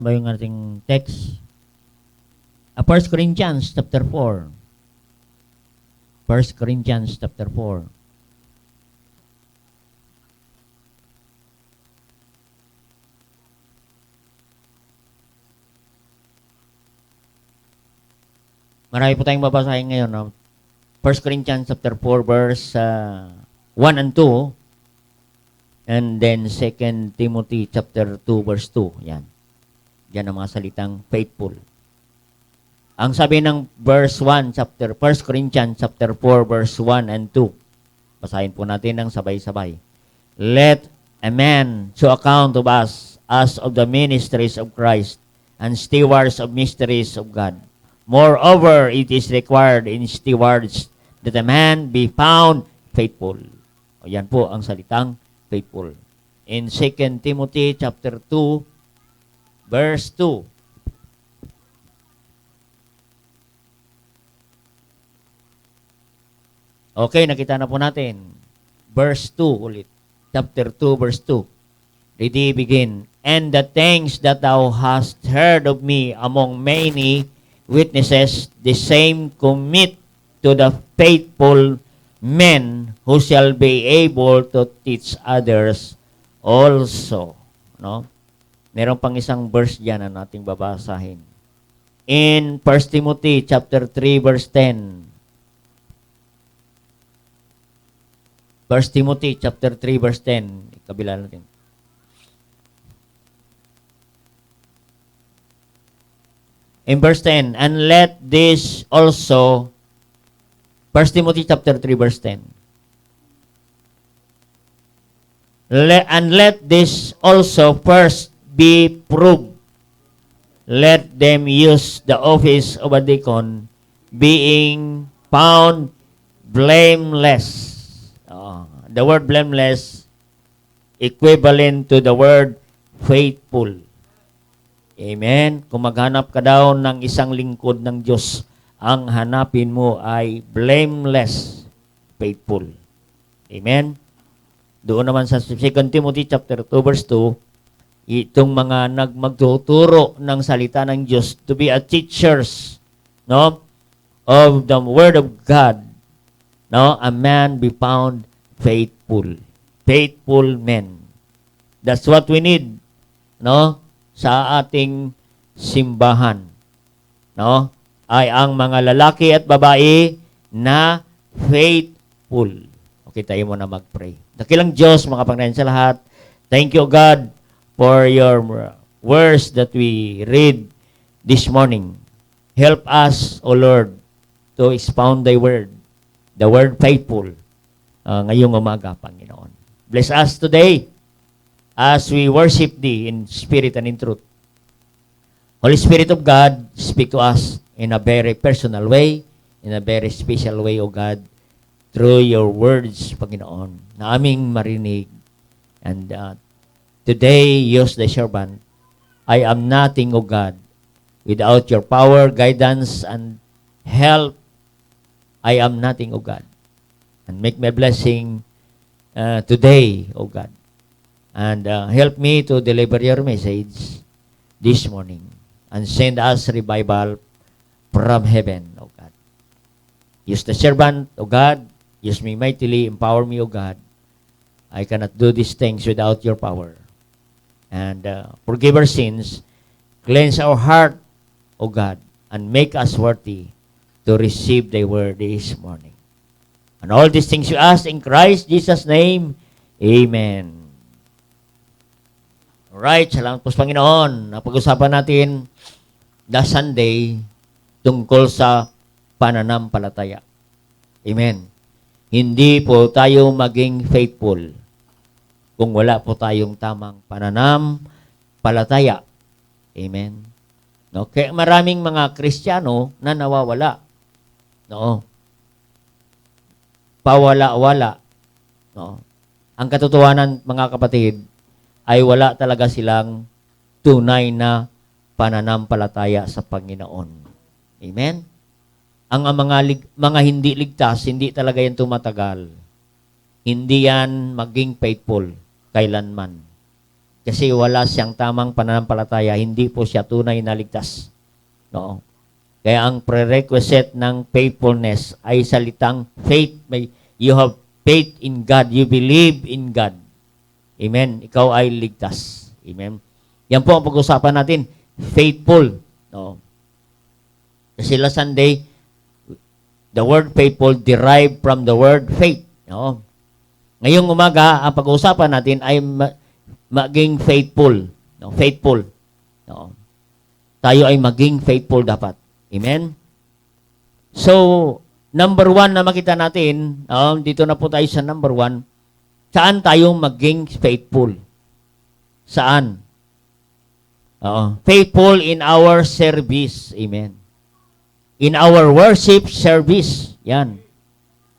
Ba yung ating text? 1 Corinthians chapter 4. 1 Corinthians chapter 4. Marami po tayong babasahin ngayon. No? 1 Corinthians chapter 4 verse 1 and 2. And then 2 Timothy chapter 2 verse 2. Yan. Yan ang mga salitang faithful. Ang sabi ng verse 1, 1 Corinthians chapter 4 verse 1 and 2. Basahin po natin ng sabay-sabay. Let a man show account of us as of the ministries of Christ and stewards of mysteries of God. Moreover, it is required in stewards that a man be found faithful. O yan po ang salitang faithful. In 2 Timothy chapter 2 verse 2. Okay, nakita na po natin. Verse 2 ulit. Chapter 2 verse 2. Ready, begin. And the things that thou hast heard of me among many witnesses, the same commit to the faithful men who shall be able to teach others also. No? Meron pang isang verse diyan na nating babasahin. In 1 Timothy chapter 3 verse 10. 1 Timothy chapter 3 verse 10. Kabila natin. In verse 10, and let this also, 1 Timothy chapter 3 verse 10. And let this also first be proved. Let them use the office of a deacon, being found blameless. The word blameless, equivalent to the word faithful. Amen. Kung maghanap ka daw ng isang lingkod ng Diyos, ang hanapin mo ay blameless, faithful. Amen. Doon naman sa 2 Timothy chapter 2 verse 2, itong mga magtuturo ng salita ng Diyos to be a teachers, no, of the word of God, no, a man be found faithful. Faithful men. That's what we need, no, sa ating simbahan. No? Ay ang mga lalaki at babae na faithful. Okay, tayo muna mag-pray. Dakilang Diyos, mga Panginoon sa lahat, thank you, God, for your words that we read this morning. Help us, O Lord, to expound thy word, the word faithful, ngayong umaga, Panginoon. Bless us today as we worship Thee in spirit and in truth. Holy Spirit of God, speak to us in a very personal way, in a very special way, O God, through your words, Panginoon, na aming marinig. And today, use the servant. I am nothing, O God, without your power, guidance, and help. I am nothing, O God. And make my blessing today, O God. And help me to deliver your message this morning. And send us revival from heaven, O God. Use the servant, O God. Use me mightily. Empower me, O God. I cannot do these things without your power. And forgive our sins. Cleanse our heart, O God. And make us worthy to receive thy word this morning. And all these things you ask in Christ Jesus' name. Amen. Alright, salamat po sa Panginoon. Napag-usapan natin the Sunday tungkol sa pananampalataya. Amen. Hindi po tayo maging faithful kung wala po tayong tamang pananampalataya. Amen. No? Kaya maraming mga Kristiyano na nawawala. No? Pawala-wala. No? Ang katotohanan, mga kapatid, ay wala talaga silang tunay na pananampalataya sa Panginoon. Amen? Ang mga hindi ligtas, hindi talaga yan tumatagal. Hindi yan maging faithful kailanman. Kasi wala siyang tamang pananampalataya, hindi po siya tunay na ligtas. No? Kaya ang prerequisite ng faithfulness ay salitang faith. You have faith in God. You believe in God. Amen. Ikaw ay ligtas. Amen. Yan po ang pag-usapan natin. Faithful. No? Kasi last Sunday, the word faithful derived from the word faith. No? Ngayong umaga, ang pag-uusapan natin ay maging faithful. No? Faithful. No? Tayo ay maging faithful dapat. Amen? So, number 1 na makita natin, dito na po tayo sa number 1, saan tayo maging faithful? Saan? Faithful in our service. Amen. In our worship service. Yan.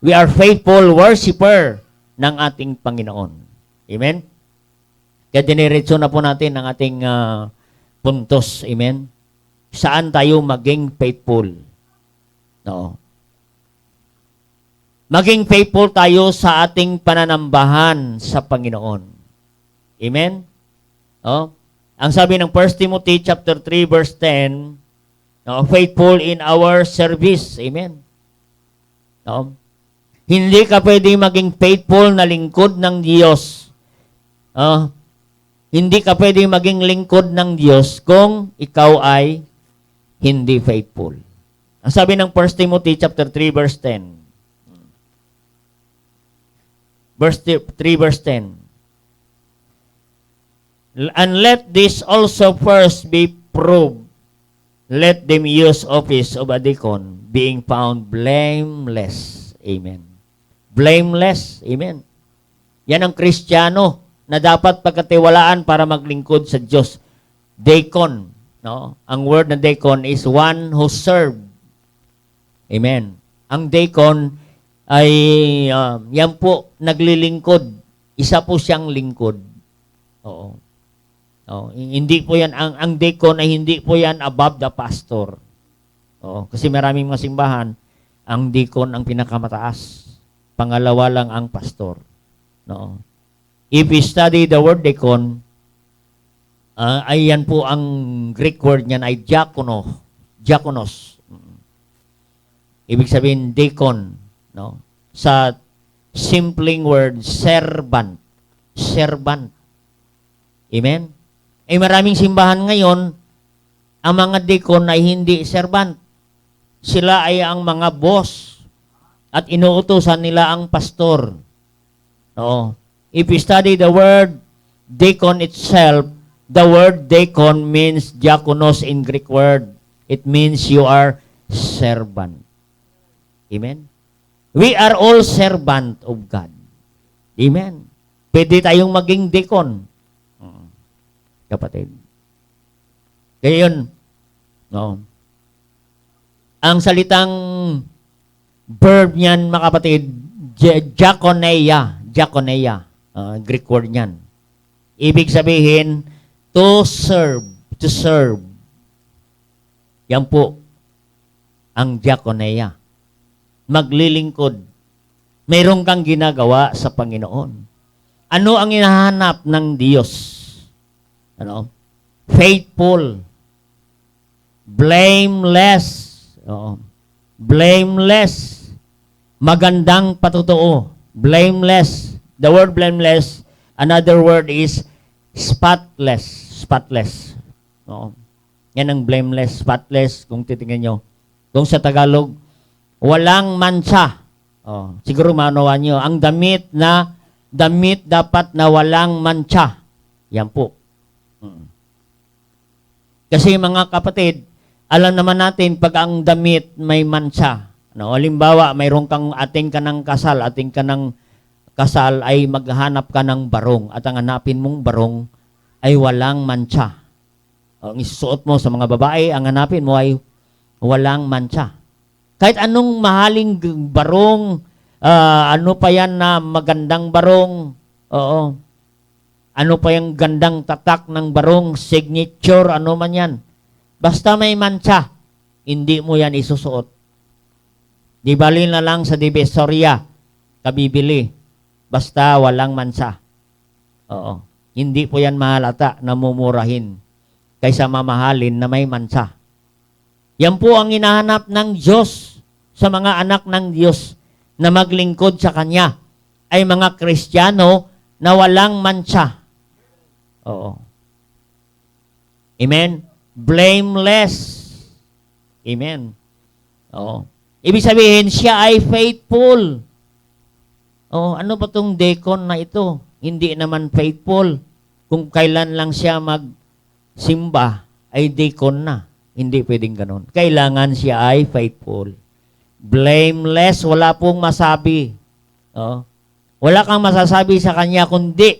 We are faithful worshiper ng ating Panginoon. Amen? Kaya diniretso na po natin ang ating puntos. Amen? Saan tayo maging faithful? No. Maging faithful tayo sa ating pananambahan sa Panginoon. Amen? Oh. Ang sabi ng 1 Timothy chapter 3 verse 10, no, faithful in our service. Amen? No. Hindi ka pwedeng maging faithful na lingkod ng Diyos. Hindi ka pwedeng maging lingkod ng Diyos kung ikaw ay hindi faithful. Ang sabi ng 1 Timothy chapter 3 verse 10. Verse 3 verse 10. And let this also first be proved. Let them use office of a deacon, being found blameless. Amen. Blameless. Amen. Yan ang Kristiyano na dapat pagkatiwalaan para maglingkod sa Diyos. Deacon. No? Ang word na deacon is one who serve. Amen. Ang deacon ay yan po naglilingkod. Isa po siyang lingkod. Oo. Hindi po yan, ang deacon ay hindi po yan above the pastor. Oo. Kasi maraming mga simbahan, ang deacon ang pinakamataas. Pangalawa lang ang pastor. No. If we study the word deacon, ay yan po ang Greek word niyan ay diakonos. Ibig sabihin deacon, no. Sa simpleng word servant. Amen. Ay maraming simbahan ngayon, ang mga deacon ay hindi servant. Sila ay ang mga boss. At inuutusan nila ang pastor. No. If you study the word deacon itself, the word deacon means diakonos in Greek word. It means you are servant. Amen? We are all servant of God. Amen? Pwede tayong maging deacon. Kapatid. Kaya yun, no. Ang salitang verb niyan, mga kapatid, diakoneia, Greek word niyan. Ibig sabihin, to serve. Yan po ang diakoneia. Maglilingkod. Mayroon kang ginagawa sa Panginoon. Ano ang hinahanap ng Diyos? Ano? Faithful. Blameless. Blameless. Magandang patutuo. Blameless. The word blameless, another word is spotless. Spotless. Yan ang blameless, spotless, kung titingnan nyo. Kung sa Tagalog, walang mancha. Siguro maunawa nyo, ang damit dapat na walang mancha. Yan po. Kasi mga kapatid, alam naman natin pag ang damit may mancha. Halimbawa, mayroon kang ating ka ng kasal ay maghanap ka ng barong at ang hanapin mong barong ay walang mancha. Ang isusuot mo sa mga babae, ang hanapin mo ay walang mancha. Kahit anong mahaling barong, ano pa yan na magandang barong, ano pa yung gandang tatak ng barong, signature, ano man yan. Basta may mancha, hindi mo yan isusuot. Di bali na lang sa Divisoria, kabibili. Basta walang mancha. Hindi po yan mahalata na mumurahin kaysa mamahalin na may mansa. Yan po ang hinahanap ng Diyos sa mga anak ng Diyos na maglingkod sa Kanya ay mga Kristiyano na walang mansa. Oo. Amen? Blameless. Amen. Oo. Ibig sabihin, siya ay faithful. Oh, ano ba tong deacon na ito? Hindi naman faithful. Kung kailan lang siya magsimba, ay deacon na. Hindi pwedeng ganun. Kailangan siya ay faithful. Blameless, wala pong masabi. Oh. Wala kang masasabi sa kanya, kundi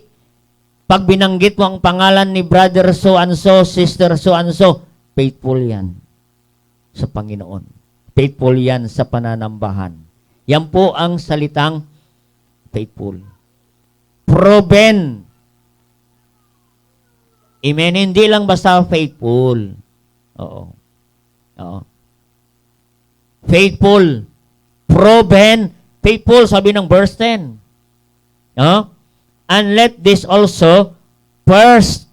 pag binanggit mo ang pangalan ni brother so and so, sister so and so, faithful yan sa Panginoon. Faithful yan sa pananambahan. Yan po ang salitang faithful. Proven. Amen. Hindi lang basta faithful. Oo. Oo. Faithful. Proven. Faithful, sabi ng verse 10. No? And let this also first.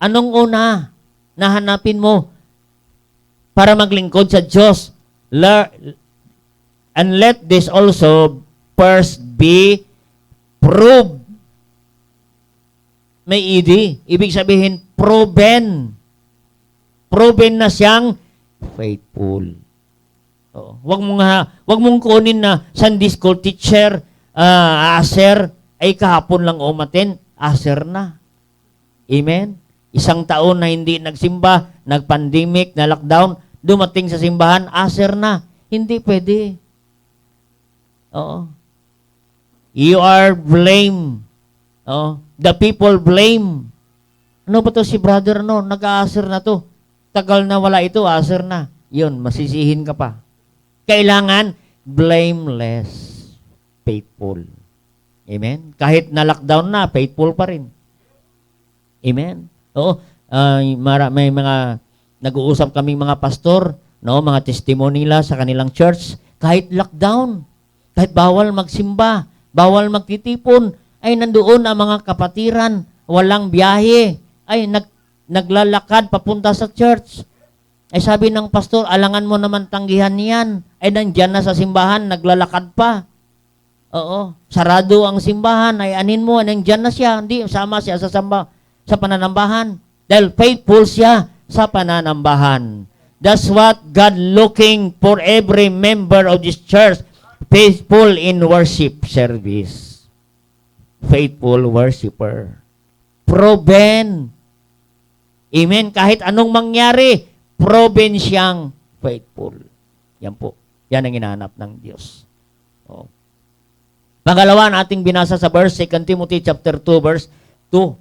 Anong una na hanapin mo para maglingkod sa Diyos? And let this also first be proved. May ed. Ibig sabihin, proven. Proven na siyang faithful. Oh, wag mong kunin na Sunday school teacher, aser, ay kahapon lang umaten, aser na. Amen? Isang taon na hindi nagsimba, nag-pandemic, na lockdown, dumating sa simbahan, aser na. Hindi pwede. Oo. You are blame. Oh, the people blame. Ano ba to si brother no? Nag-aaser na to. Tagal na wala ito, aser na. Yun, masisihin ka pa. Kailangan blameless, faithful. Amen? Kahit na lockdown na, faithful pa rin. Amen? Oo. May mga nag-uusap kaming mga pastor, no, mga testimony nila sa kanilang church, kahit lockdown, kahit bawal magsimba, bawal magtitipon, ay nandoon ang mga kapatiran, walang biyahe, ay naglalakad papunta sa church. Ay sabi ng pastor, alangan mo naman tanggihan niyan. Ay nandyan na sa simbahan, naglalakad pa. Oo, sarado ang simbahan, ay anin mo, nandyan na siya, hindi, sama siya sa pananambahan. Dahil faithful siya sa pananambahan. That's what God looking for every member of this church. Faithful in worship service. Faithful worshiper. Proven. Amen. Kahit anong mangyari, proven siyang faithful. Yan po. Yan ang hinahanap ng Diyos. Oh. Pangalawa na ating binasa sa verse, 2 Timothy chapter 2, verse 2.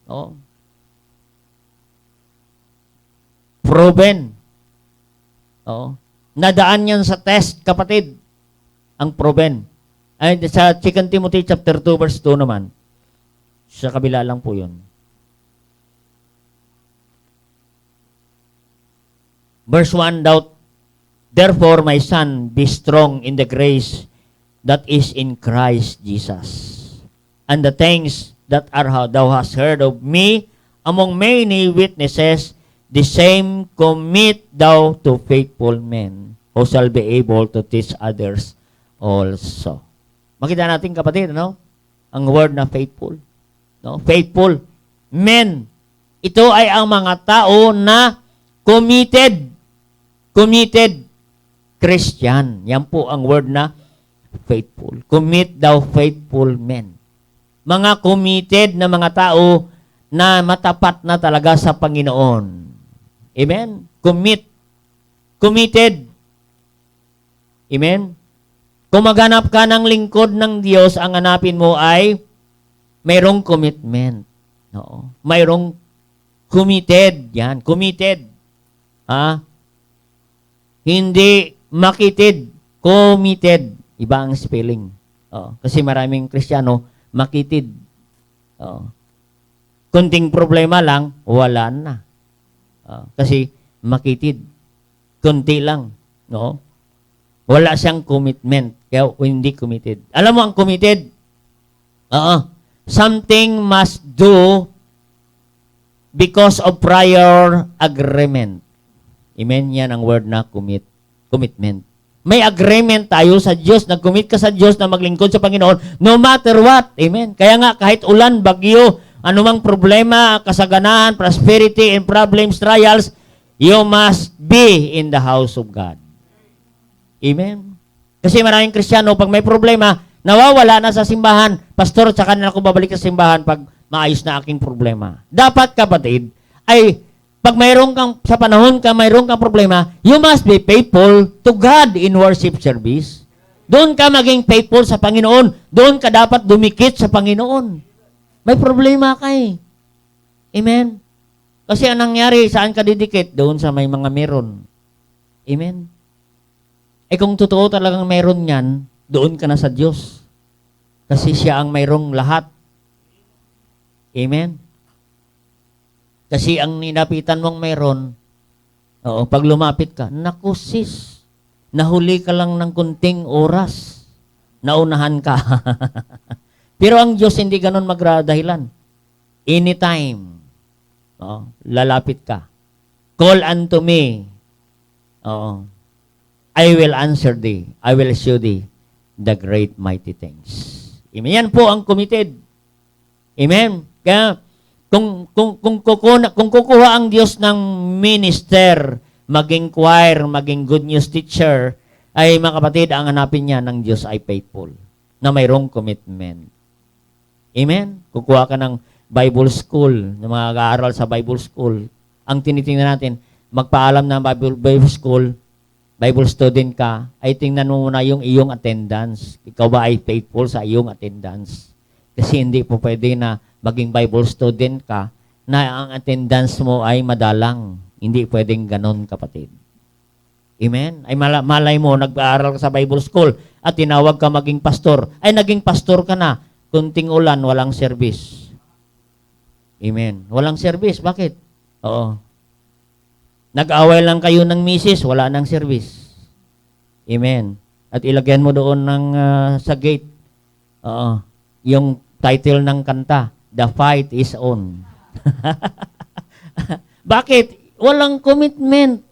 Oh. Proven. Oh. Nadaan yan sa test, kapatid. Ang proven. Ay, sa 2 Timothy chapter 2, verse 2 naman. Sa kabila lang po yun. Verse 1, therefore, my son, be strong in the grace that is in Christ Jesus. And the things that thou hast heard of me among many witnesses, the same commit thou to faithful men who shall be able to teach others also. Makita natin, kapatid, no? Ang word na faithful. No? Faithful men. Ito ay ang mga tao na committed. Committed Christian. Yan po ang word na faithful. Commit thou faithful men. Mga committed na mga tao na matapat na talaga sa Panginoon. Amen? Commit. Committed. Amen? Kung maghanap ka ng lingkod ng Diyos, ang hanapin mo ay mayroong commitment. Oo. Mayroong committed. Yan. Committed. Ha? Hindi makitid, committed. Iba ang spelling. Kasi maraming Kristiyano, makitid. Kunting problema lang, wala na. Kasi makitid. Kunti lang. No? Wala siyang commitment. Kaya hindi committed. Alam mo ang committed? something must do because of prior agreement. Amen? Yan ang word na commitment. May agreement tayo sa Diyos. Nag-commit ka sa Diyos na maglingkod sa Panginoon no matter what. Amen? Kaya nga, kahit ulan, bagyo, anumang problema, kasaganahan, prosperity, and problems, trials, you must be in the house of God. Amen? Kasi maraming Kristiyano, pag may problema, nawawala na sa simbahan. Pastor, tsaka na ako babalik sa simbahan pag maayos na aking problema. Dapat, kapatid, ay pag mayroon kang, sa panahon ka, mayroon kang problema, you must be faithful to God in worship service. Doon ka maging faithful sa Panginoon. Doon ka dapat dumikit sa Panginoon. May problema ka eh. Amen? Kasi ang nangyari, saan ka didikit? Doon sa may mga meron. Amen? Eh kung totoo talagang meron yan, doon ka na sa Diyos. Kasi siya ang mayroong lahat. Amen? Kasi ang ninapitan mong mayroon, pag lumapit ka, naku sis, nahuli ka lang ng kunting oras, naunahan ka. Pero ang Diyos hindi ganun magradahilan. Anytime, lalapit ka. Call unto me. I will answer thee. I will show thee the great mighty things. Amen. Yan po ang committed. Amen. Kaya, kung kukuha ang Diyos ng minister, maging choir, maging good news teacher, ay mga kapatid, ang hanapin niya ng Diyos ay faithful, na mayroong commitment. Amen? Kukuha ka ng Bible school, ng mga nag-aaral sa Bible school. Ang tinitingnan natin, magpaalam ng Bible school, Bible student ka, ay tingnan mo muna yung iyong attendance. Ikaw ba ay faithful sa iyong attendance? Kasi hindi po pwede na maging Bible student ka na ang attendance mo ay madalang. Hindi pwedeng ganon, kapatid. Amen? Ay malay mo, nag-aaral ka sa Bible school at tinawag ka maging pastor. Ay naging pastor ka na. Kunting ulan, walang service. Amen? Walang service. Bakit? Oo. Nag-away lang kayo ng misis, wala nang service. Amen? At ilagyan mo doon ng, sa gate, yung title ng kanta, The Fight is On. Bakit? Walang commitment.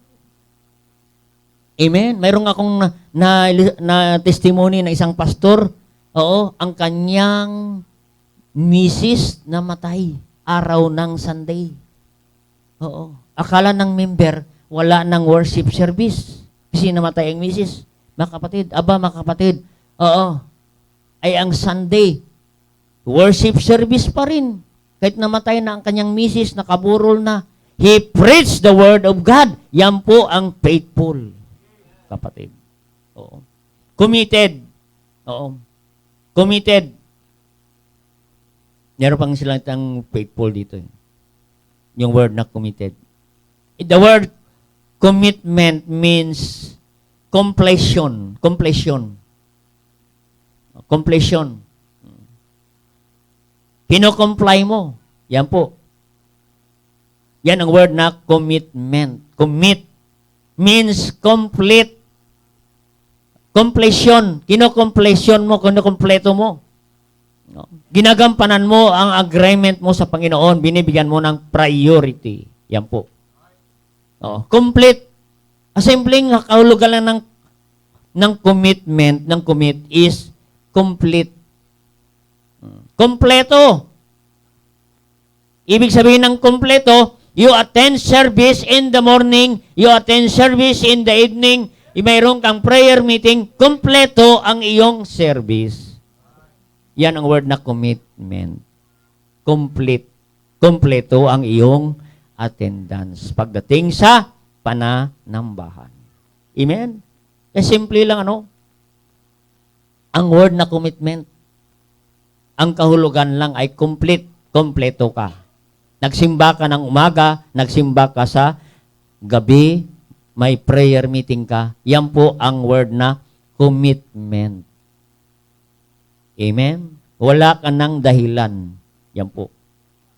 Amen? Mayroon akong na testimony na isang pastor, ang kanyang misis namatay araw ng Sunday. Akala ng member, wala ng worship service. Kasi namatay ang misis. Mga kapatid, ay ang Sunday, worship service pa rin. Kahit namatay na ang kanyang misis, nakaburol na. He preached the word of God. Yan po ang faithful, kapatid. Committed. Committed. Meron pang silang faithful dito. Yung word na committed. The word commitment means completion. Completion. Kino-comply mo. Yan po. Yan ang word na commitment. Commit means complete. Completion. Kino-completion mo, kino-kompleto mo. Ginagampanan mo ang agreement mo sa Panginoon, binibigyan mo ng priority. Yan po. Complete. Simpleng kahulugan lang ng commitment, ng commit is complete. Kompleto. Ibig sabihin ng kompleto, you attend service in the morning, you attend service in the evening, mayroon kang prayer meeting, kompleto ang iyong service. Yan ang word na commitment. Complete. Kompleto ang iyong attendance pagdating sa pananambahan. Amen? Simple lang ang word na commitment. Ang kahulugan lang ay complete. Kompleto ka. Nagsimba ka ng umaga, nagsimba ka sa gabi, may prayer meeting ka. Yan po ang word na commitment. Amen? Wala ka ng dahilan. Yan po.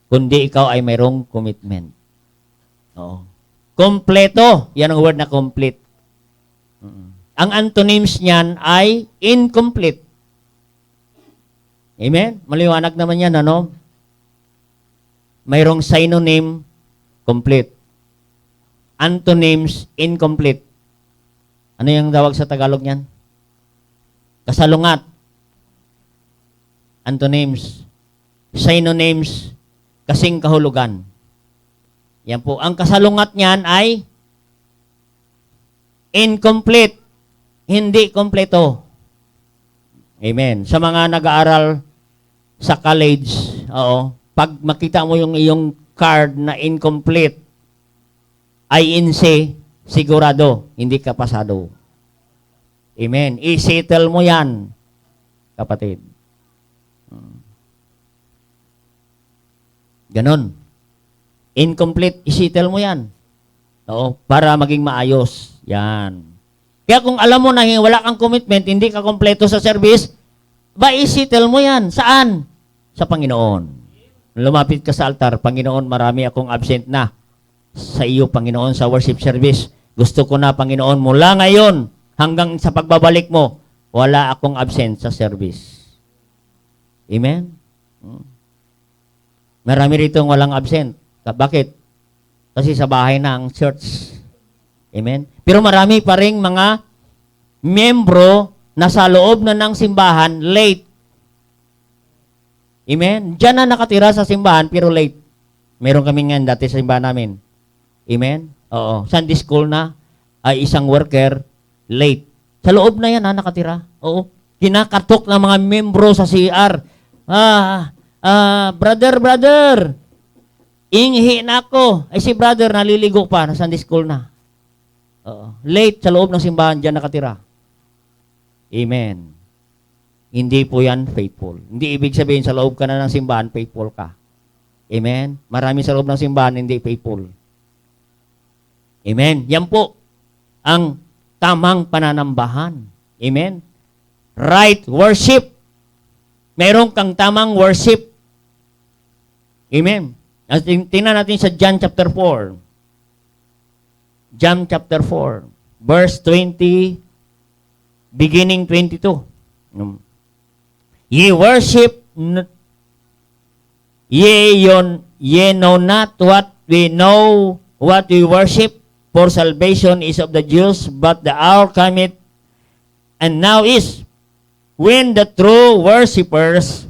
Kundi ikaw ay mayroong commitment. Kompleto. Yan ang word na complete. Ang antonyms niyan ay incomplete. Amen? Maliwanag naman yan, ano? Mayroong synonym, complete. Antonyms, incomplete. Ano yung tawag sa Tagalog niyan? Kasalungat. Antonyms. Synonyms, kasing kahulugan. Yan po. Ang kasalungat niyan ay incomplete. Hindi kompleto. Amen. Sa mga nag-aaral sa college, pag makita mo yung iyong card na incomplete, INC, sigurado, hindi ka pasado. Amen. I-settle mo yan, kapatid. Ganon. Incomplete, i-settle mo yan. Para maging maayos. Yan. Kaya kung alam mo na wala kang commitment, hindi ka kompleto sa service, i-settle mo yan. Saan? Sa Panginoon. Lumapit ka sa altar, Panginoon, marami akong absent na sa iyo, Panginoon, sa worship service. Gusto ko na, Panginoon, mula ngayon hanggang sa pagbabalik mo, wala akong absent sa service. Amen? Marami rito walang absent. Bakit? Kasi sa bahay na ang church. Amen? Pero marami pa rin mga miyembro na sa loob na ng simbahan, late. Amen? Diyan na nakatira sa simbahan, pero late. Meron kami nga dati sa simbahan namin. Amen? Oo. Sunday school na, ay isang worker, late. Sa loob na yan, nakatira. Oo. Kinakatok ng mga miyembro sa CR. Brother, inghi na ako. Ay si brother, naliligo pa, na Sunday school na. Late sa loob ng simbahan, dyan nakatira. Amen. Hindi po yan faithful. Hindi ibig sabihin sa loob ka na ng simbahan, faithful ka. Amen. Marami sa loob ng simbahan, hindi faithful. Amen. Yan po ang tamang pananambahan. Amen. Right worship. Meron kang tamang worship. Amen. Tingnan natin sa John chapter 4. John chapter 4, verse 20, beginning 22. Ye worship, ye know not what we know, what we worship, for salvation is of the Jews, but the hour cometh, and now is, when the true worshipers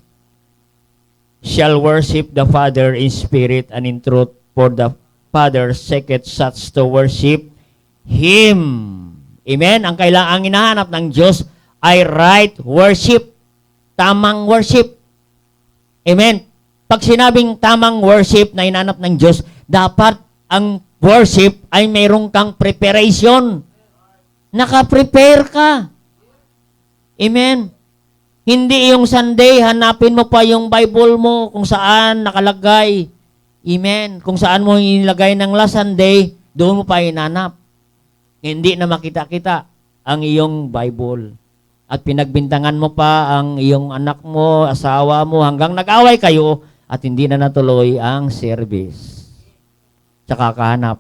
shall worship the Father in spirit and in truth, for the Father seeketh such to worship Him. Amen? Ang kailangang hinahanap ng Diyos ay right worship. Tamang worship. Amen? Pag sinabing tamang worship na hinahanap ng Diyos, dapat ang worship ay mayroong kang preparation. Naka-prepare ka. Amen? Hindi yung Sunday, hanapin mo pa yung Bible mo kung saan nakalagay. Amen. Kung saan mo inilagay ng last Sunday, doon mo pa hinanap. Hindi na makita-kita ang iyong Bible. At pinagbintangan mo pa ang iyong anak mo, asawa mo, hanggang nag-away kayo at hindi na natuloy ang service. Tsaka kahanap.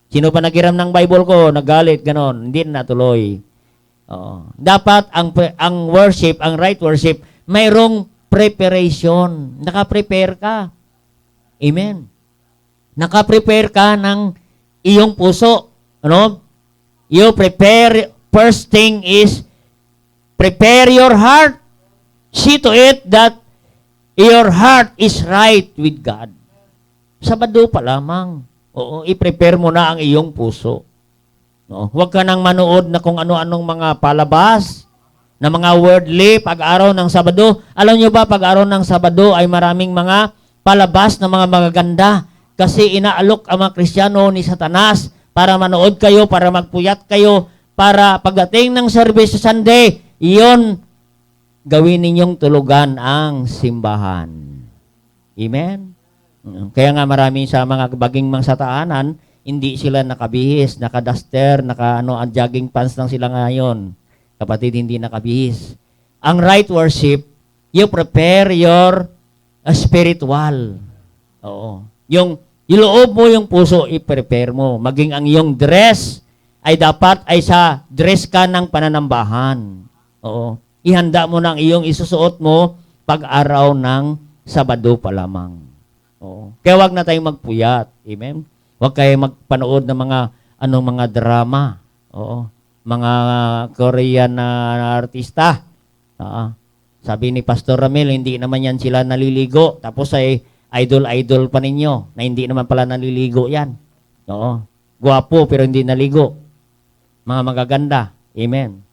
Sino pa naghiram ng Bible ko, nagalit, ganon, hindi na natuloy. Dapat ang worship, ang right worship, mayroong preparation. Naka-prepare ka. Amen. Naka-prepare ka ng iyong puso. Ano? You prepare, first thing is, prepare your heart. See to it that your heart is right with God. Sabado pa lamang. I-prepare mo na ang iyong puso. Huwag ka nang manood na kung ano-anong mga palabas, na mga wordly pag-araw ng Sabado. Alam nyo ba, pag-araw ng Sabado ay maraming mga palabas na mga magaganda kasi inaalok ang mga Kristiyano ni Satanas para manood kayo, para magpuyat kayo, para pagdating ng service sa Sunday, iyon gawin ninyong tulugan ang simbahan. Amen? Kaya nga marami sa mga baging mga satahanan, hindi sila nakabihis, nakaduster, ang jogging pants lang sila ngayon. Kapatid, hindi nakabihis. Ang right worship, you prepare your spiritual. Yung loob mo, yung puso, i-prepare mo. Maging ang iyong dress ay dapat ay sa dress ka ng pananambahan. Ihanda mo ng iyong isusuot mo pag-araw ng Sabado pa lamang. Oo. Kaya wag na tayong magpuyat. Amen? Wag kayo magpanood ng mga drama. Oo. Mga Korean na artista. Sabi ni Pastor Ramil, hindi naman yan sila naliligo. Tapos ay idol-idol pa ninyo na hindi naman pala naliligo yan. Oo. Guwapo pero hindi naligo. Mga magaganda. Amen.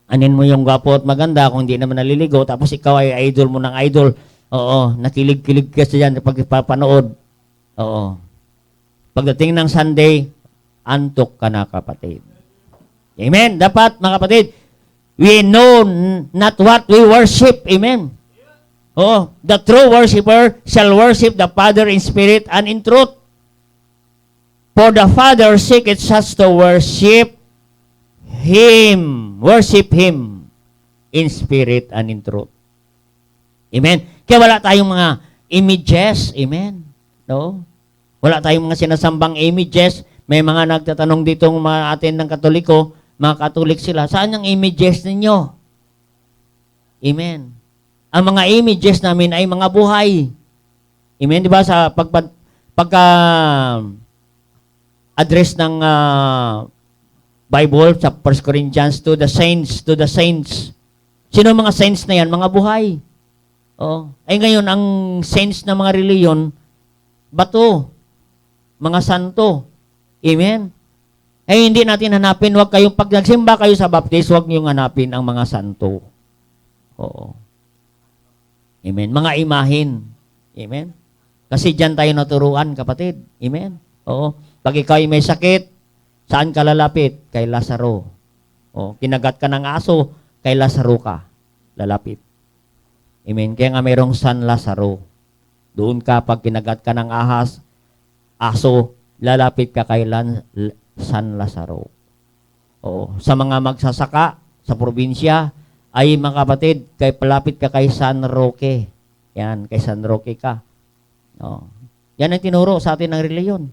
Anin mo yung gwapo at maganda kung hindi naman naliligo, tapos ikaw ay idol mo ng idol. Oo, nakilig-kilig ka sa dyan pag ipapanood. Oo. Pagdating ng Sunday, antok ka na, kapatid. Amen. Dapat, mga kapatid, we know not what we worship. Amen. Oo. The true worshiper shall worship the Father in spirit and in truth. For the Father seeketh us to worship Him. Worship Him in spirit and in truth. Amen. Kaya wala tayong mga images. Amen. No? Wala tayong mga sinasambang images. May mga nagtatanong dito mga atin ng Katoliko, mga Katolik sila, saan ang images ninyo? Amen. Ang mga images namin ay mga buhay. Amen. Di ba sa pagka address ng Bible sa 1 Corinthians to the saints. Sino mga saints na yan? Mga buhay. Oh. Ay ngayon, ang saints ng mga reliyon, bato, mga santo. Amen? Ay hindi natin hanapin, pag nagsimba kayo sa baptist, huwag niyong hanapin ang mga santo. Oo. Amen? Mga imahin. Amen? Kasi dyan tayo naturuan, kapatid. Amen? Oo. Pag ikaw ay may sakit, saan ka lalapit? Kay Lazaro. O, kinagat ka ng aso, kay Lazaro ka lalapit. Amen. Kaya nga mayroong San Lazaro. Doon ka, pag kinagat ka ng aso, lalapit ka kay San Lazaro. O, sa mga magsasaka sa probinsya, ay mga kapatid, palapit ka kay San Roque. Yan, kay San Roque ka. O, yan ang tinuro sa atin ng reliyon.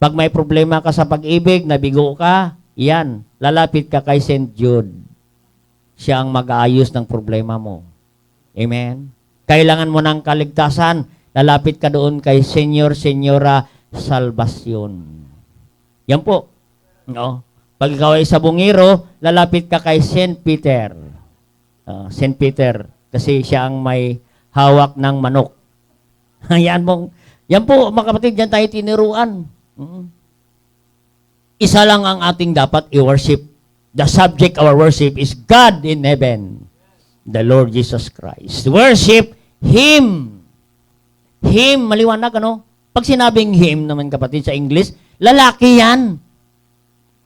Pag may problema ka sa pag-ibig, nabigo ka, yan, lalapit ka kay St. Jude. Siya ang mag-aayos ng problema mo. Amen? Kailangan mo ng kaligtasan, lalapit ka doon kay Senyora Salvacion. Yan po. No? Pag ikaw ay sa bungiro, lalapit ka kay St. Peter. St. Peter, kasi siya ang may hawak ng manok. Yan po, mga kapatid, yan tayo tiniruan. Isa lang ang ating dapat i-worship. The subject of our worship is God in heaven, the Lord Jesus Christ. Worship Him. Him, maliwanag, ano? Pag sinabing Him naman, kapatid, sa English, lalaki yan.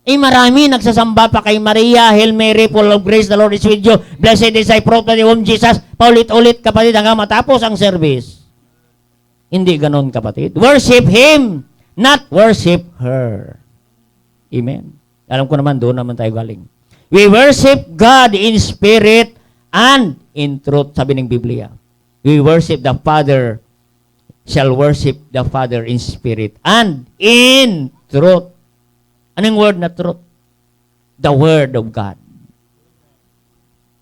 Marami nagsasamba pa kay Maria, Hail Mary, full of grace, the Lord is with you. Blessed is thy fruit of the womb, Jesus. Paulit-ulit, kapatid, hanggang matapos ang service. Hindi ganon, kapatid. Worship Him, not worship her. Amen. Alam ko naman, doon naman tayo galing. We worship God in spirit and in truth, sabi ng Biblia. We worship the Father, shall worship the Father in spirit and in truth. Anong word na truth? The Word of God.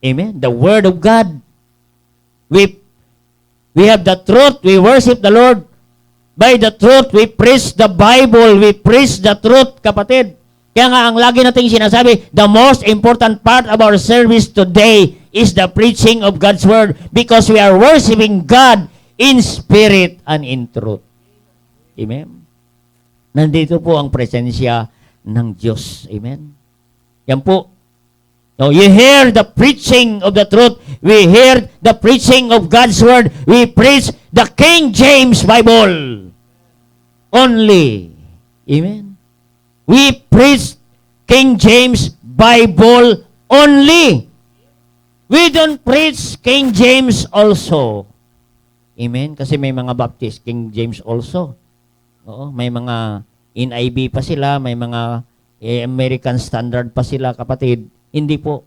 Amen? The Word of God. We have the truth. We worship the Lord. By the truth, we preach the Bible. We preach the truth, kapatid. Kaya nga, ang lagi nating sinasabi, the most important part of our service today is the preaching of God's Word because we are worshiping God in spirit and in truth. Amen? Nandito po ang presensya ng Diyos. Amen? Yan po. So, you hear the preaching of the truth. We hear the preaching of God's Word. We preach the King James Bible only. Amen? We preach King James Bible only. We don't preach King James also. Amen? Kasi may mga Baptist, King James also. Oo, may mga NIV pa sila, may mga American Standard pa sila, kapatid. Hindi po.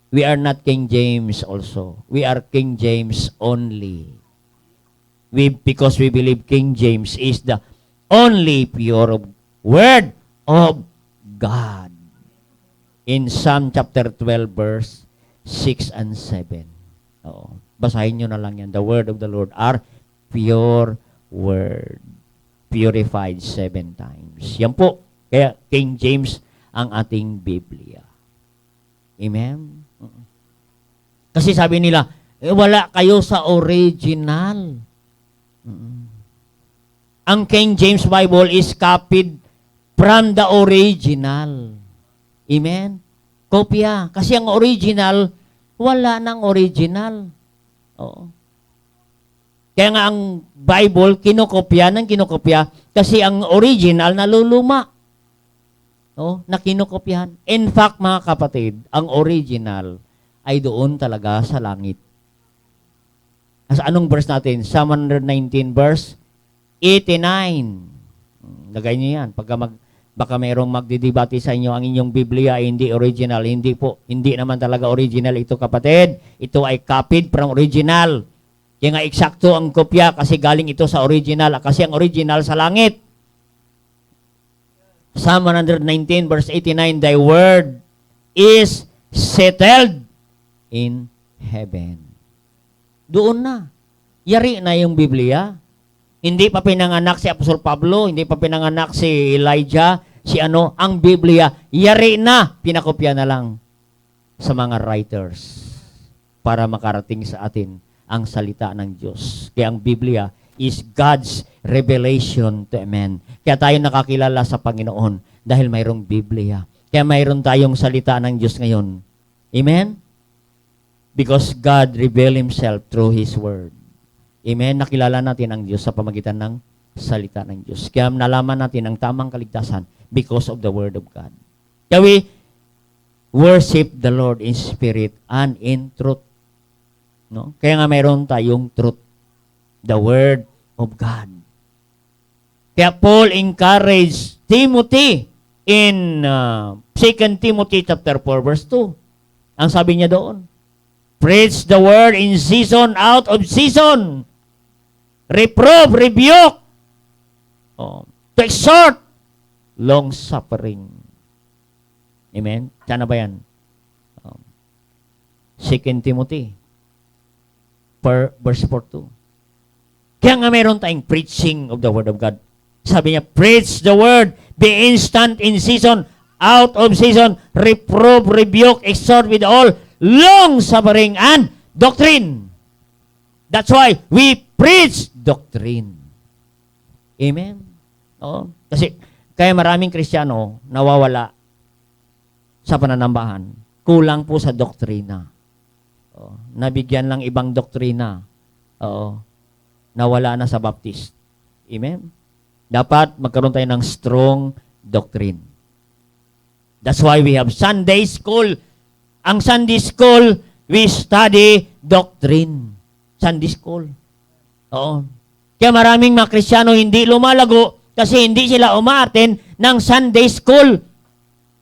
We are not King James also. We are King James only. Because we believe King James is the only pure Word of God. In Psalm chapter 12, verse 6 and 7. Oo. Basahin nyo na lang yan. The word of the Lord are pure word. Purified 7 times. Yan po. Kaya King James ang ating Biblia. Amen? Kasi sabi nila, wala kayo sa original. Ang King James Bible is copied from the original. Amen? Kopya. Kasi ang original, wala nang original. Oo. Kaya nga ang Bible, kinokopya kasi ang original naluluma. Oh, na kinokopyahan. In fact, mga kapatid, ang original ay doon talaga sa langit. Sa anong verse natin? Psalm 119 verse 89. Lagay niyo yan. Baka mayroong magdidebate sa inyo, ang inyong Biblia ay hindi original. Hindi po. Hindi naman talaga original ito, kapatid. Ito ay copied from original. Kaya nga eksakto ang kopya kasi galing ito sa original. Kasi ang original sa langit. Psalm 119 verse 89, Thy word is settled in heaven. Doon na. Yari na yung Biblia. Hindi pa pinanganak si Apostol Pablo, hindi pa pinanganak si Elijah, ang Biblia, yari na, pinakopya na lang sa mga writers para makarating sa atin ang salita ng Diyos. Kaya ang Biblia is God's revelation to men. Kaya tayo nakakilala sa Panginoon dahil mayroong Biblia. Kaya mayroon tayong salita ng Diyos ngayon. Amen? Because God revealed Himself through His Word. Amen? Nakilala natin ang Diyos sa pamagitan ng salita ng Diyos. Kaya nalaman natin ang tamang kaligtasan because of the Word of God. Kaya we worship the Lord in spirit and in truth. No? Kaya nga mayroon tayong truth. The Word of God. Kaya Paul encouraged Timothy in 2 Timothy chapter 4 verse 2. Ang sabi niya doon, preach the word in season, out of season. Reprove, rebuke. To exhort, long suffering. Amen? Sana ba yan? 2 Timothy verse 4-2. Kaya nga meron tayong preaching of the word of God. Sabi niya, preach the word, be instant in season, out of season, reprove, rebuke, exhort with all long suffering and doctrine. That's why we preach doctrine. Amen? Oo. Kasi, kaya maraming Kristiyano nawawala sa pananambahan. Kulang po sa doktrina. Oo. Nabigyan lang ibang doktrina. Oo. Nawala na sa Baptist. Amen? Dapat magkaroon tayo ng strong doctrine. That's why we have Sunday school. Ang Sunday school, we study doctrine. Sunday school. Oo. Kaya maraming mga Kristiyano hindi lumalago kasi hindi sila umaaten ng Sunday school.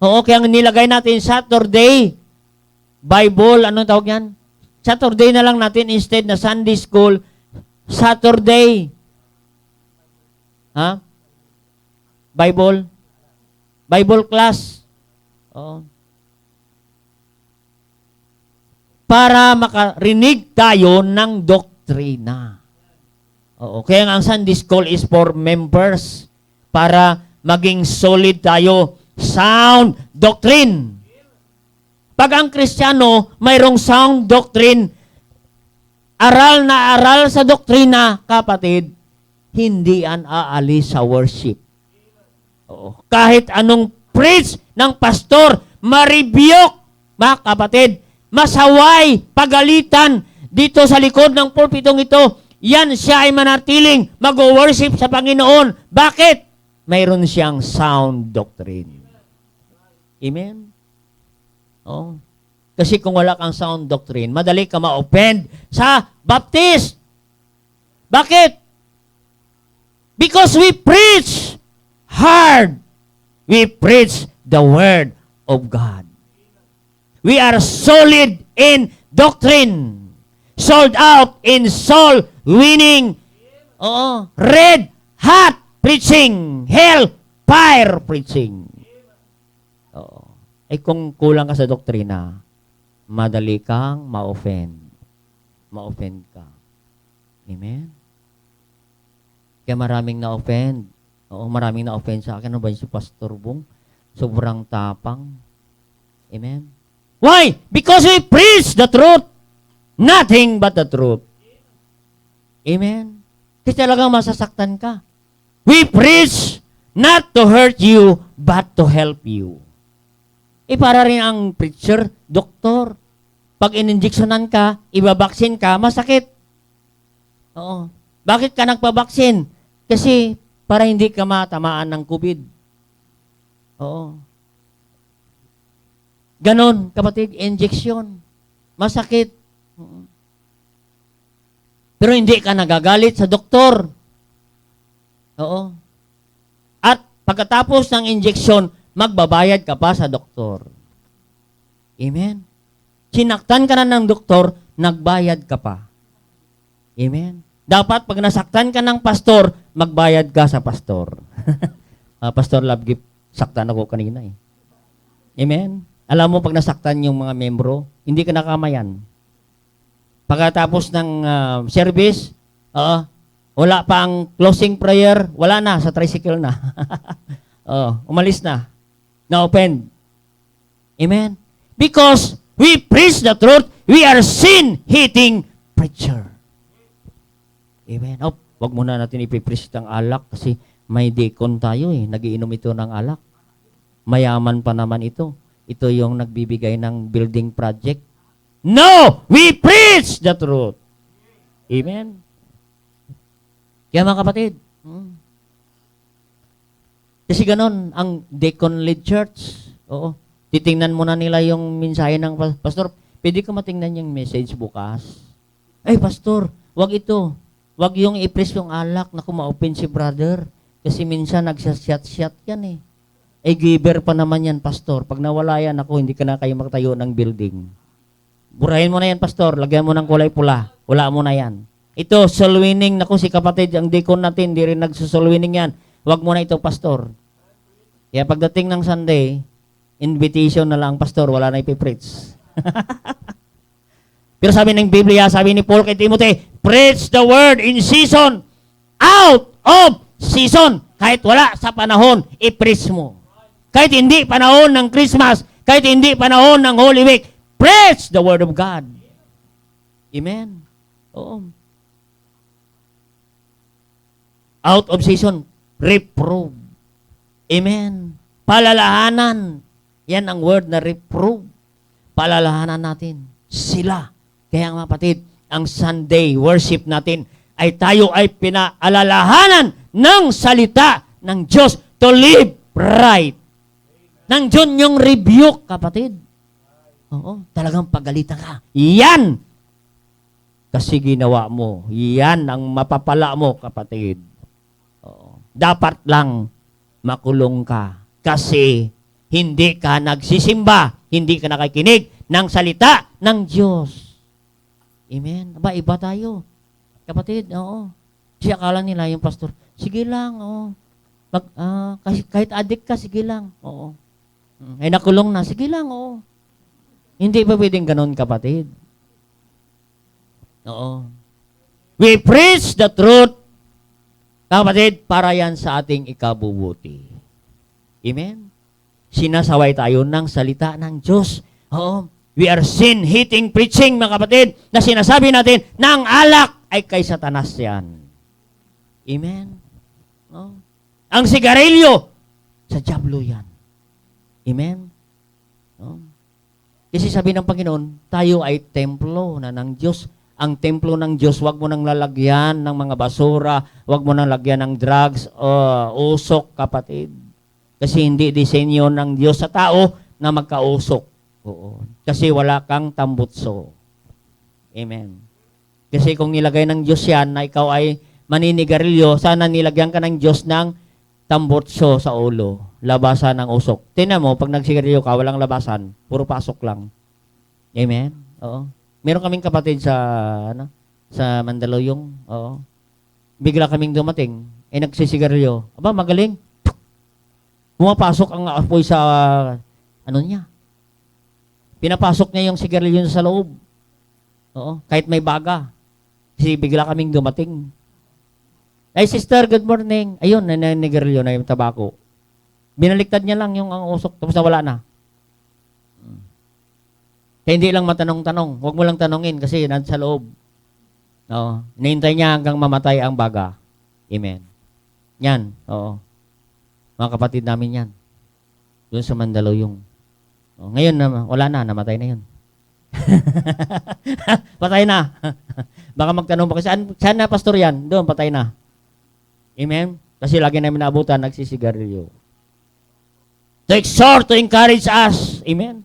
Oo, kaya nilagay natin Saturday Bible, anong tawag yan? Saturday na lang natin instead na Sunday school, Saturday. Ha? Bible class. Oo. Para makarinig tayo ng doktrina. Oo. Kaya nga ang Sunday School is for members para maging solid tayo. Sound doctrine. Pag ang Kristiyano mayroong sound doctrine, aral na aral sa doktrina, kapatid, hindi yan aalis sa worship. Oo. Kahit anong preach ng pastor, ma-rebuke, mga kapatid, masaway, pagalitan dito sa likod ng pulpitong ito, yan siya ay manatiling mag-worship sa Panginoon. Bakit? Mayroon siyang sound doctrine. Amen? Oh. Kasi kung wala kang sound doctrine, madali ka ma-offend sa Baptist. Bakit? Because we preach hard. We preach the Word of God. We are solid in doctrine. Sold out in soul winning. Oo. Red hot preaching. Hell fire preaching. Oo. Eh kung kulang ka sa doktrina, madali kang ma-offend. ma-offend ka. Amen? Kaya maraming na-offend. Oo, maraming na-offend sa akin. Ano ba yung si Pastor Bong? Sobrang tapang. Amen? Why? Because we preach the truth. Nothing but the truth. Amen? Kasi talagang masasaktan ka. We preach not to hurt you, but to help you. Para rin ang preacher, doktor. Pag in-injectionan ka, ibabaksin ka, masakit. Oo. Bakit ka nagpabaksin? Kasi para hindi ka matamaan ng COVID. Oo. Ganon, kapatid, injection. Masakit. Pero hindi ka nagagalit sa doktor. Oo. At pagkatapos ng injection, magbabayad ka pa sa doktor. Amen? Sinaktan ka na ng doktor, nagbayad ka pa. Amen? Dapat pag nasaktan ka ng pastor, magbayad ka sa pastor. Pastor Love Gift, saktan ako kanina eh. Amen? Alam mo, pag nasaktan yung mga membro, hindi ka nakamayan. Pagkatapos ng service, wala pa ang closing prayer, wala na, sa tricycle na. Umalis na. Na-open. Amen? Because we preach the truth, we are sin-hating preacher. Amen? Wag muna natin ipipreach ng alak kasi may deacon tayo eh. Nagiinom ito ng alak. Mayaman pa naman ito. Ito yung nagbibigay ng building project. No! We preach the truth. Amen? Kaya mga kapatid, kasi ganon, ang deacon-led church, oo, titingnan mo na nila yung mensahe ng pastor, pwede ka matingnan yung message bukas. Ay, pastor, wag ito. Wag yung i-press yung alak na kuma-open si brother. Kasi minsan nagsashot-shot yan eh. Giver pa naman yan, pastor. Pag nawala yan, ako, hindi ka na kayo makatayo ng building. Burahin mo na yan, pastor. Lagyan mo ng kulay pula. Wala mo na yan. Ito, soul winning. Naku, si kapatid, ang deacon natin, di rin nagsoul winning yan. Wag mo na ito, pastor. Kaya pagdating ng Sunday, invitation na lang, pastor, wala na ipipreach. Pero sabi ng Biblia, sabi ni Paul kay Timothy, preach the word in season, out of season. Kahit wala sa panahon, i-preach mo. Kahit hindi panahon ng Christmas, kahit hindi panahon ng Holy Week, preach the word of God. Amen? Oo. Out of season, reprove. Amen. Palalahanan. Yan ang word na reprove. Palalahanan natin. Sila. Kaya mga kapatid, ang Sunday worship natin ay tayo ay pinaalalahanan ng salita ng Diyos to live right. Nang Diyos yung rebuke, kapatid. Oo, talagang pagalitan ka. Yan! Kasi ginawa mo. Yan ang mapapala mo, kapatid. Oo. Dapat lang makulong ka. Kasi hindi ka nagsisimba, hindi ka nakikinig ng salita ng Diyos. Amen? Aba, iba tayo. Kapatid, oo. Kasi akala nila yung pastor, sige lang, oo. Kahit adik ka, sige lang, oo. Ay nakulong na, sige lang, oo. Hindi pa pwedeng ganun, kapatid. Oo. We preach the truth, kapatid, para yan sa ating ikabubuti. Amen? Sinasaway tayo ng salita ng Diyos. Oo. We are sin-hating preaching, mga kapatid, na sinasabi natin na ang alak ay kay Satanas yan. Amen? Oo. Ang sigarilyo, sa dyablo yan. Amen? Oo. Kasi sabi ng Panginoon, tayo ay templo na ng Diyos. Ang templo ng Diyos, wag mo nang lalagyan ng mga basura, wag mo nang lagyan ng drugs, usok, kapatid. Kasi hindi disenyo ng Diyos sa tao na magkausok. Oo. Kasi wala kang tambutso. Amen. Kasi kung nilagay ng Diyos yan na ikaw ay maninigarilyo, sana nilagyan ka ng Diyos ng tambutso sa ulo. Labasan ng usok. Tingnan mo, pag nagsigarilyo ka, walang labasan. Puro pasok lang. Amen? Oo. Meron kaming kapatid sa Mandaluyong. Oo. Bigla kaming dumating. Nagsisigarilyo. Aba, magaling. Pumapasok ang apoy sa niya. Pinapasok niya yung sigarilyo sa loob. Oo, kahit may baga. Kasi bigla kaming dumating. Ay, sister, good morning. Ayun, naninigarilyo na yung tabako. Binaliktad niya lang yung ang usok, tapos nawala na. Kaya hindi lang matanong-tanong. Huwag mo lang tanongin kasi nasa loob. Oo. Hinihintay niya hanggang mamatay ang baga. Amen. Yan. Oo. Mga kapatid namin yan. Doon sa Mandaluyong. Oo. Ngayon, wala na. Namatay na yun. Patay na. Baka magtanong pa. Saan na pastor yan? Doon, patay na. Amen? Kasi lagi namin naabutan, nagsisigarilyo. To exhort, to encourage us. Amen?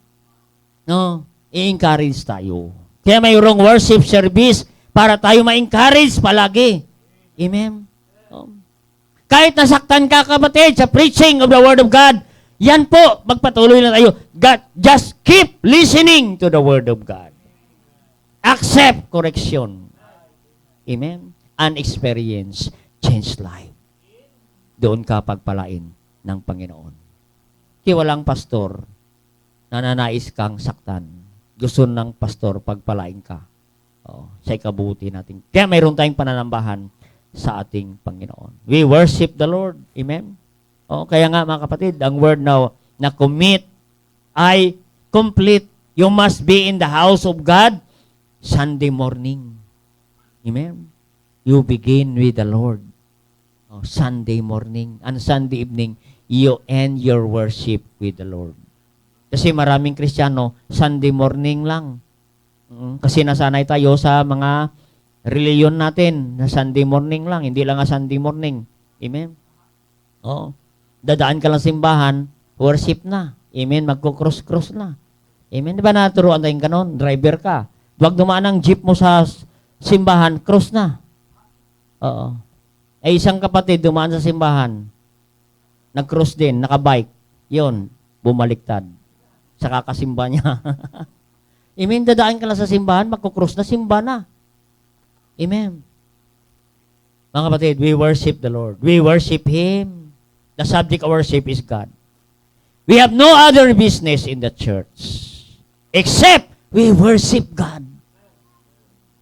No? I-encourage tayo. Kaya mayroong worship service para tayo ma-encourage palagi. Amen? No? Kahit nasaktan ka, kapatid, sa preaching of the Word of God, yan po, magpatuloy na tayo. God, just keep listening to the Word of God. Accept correction. Amen? And experience change life. Doon ka pagpalain ng Panginoon. Kaya walang pastor na nanais kang saktan. Gusto ng pastor pagpalain ka. Sa ikabuti natin. Kaya mayroon tayong pananambahan sa ating Panginoon. We worship the Lord. Amen? Kaya nga mga kapatid, ang word now na commit ay complete. You must be in the house of God Sunday morning. Amen? You begin with the Lord. Sunday morning and Sunday evening, you end your worship with the Lord. Kasi maraming Kristiyano, Sunday morning lang. Kasi nasanay tayo sa mga reliyon natin na Sunday morning lang, hindi lang Sunday morning. Amen? Dadaan ka lang simbahan, worship na. Amen? Magko-cross-cross na. Amen? Di ba naturuan tayong ganon? Driver ka. Huwag dumaan ang jeep mo sa simbahan, cross na. Oo. Isang kapatid dumaan sa simbahan, nag-cross din, nakabike. Yun, bumaliktad. Sa kakasimba niya. Amen? Dadaan ka lang sa simbahan, magkukross na, simba na. Amen? Mga kapatid, we worship the Lord. We worship Him. The subject of worship is God. We have no other business in the church except we worship God.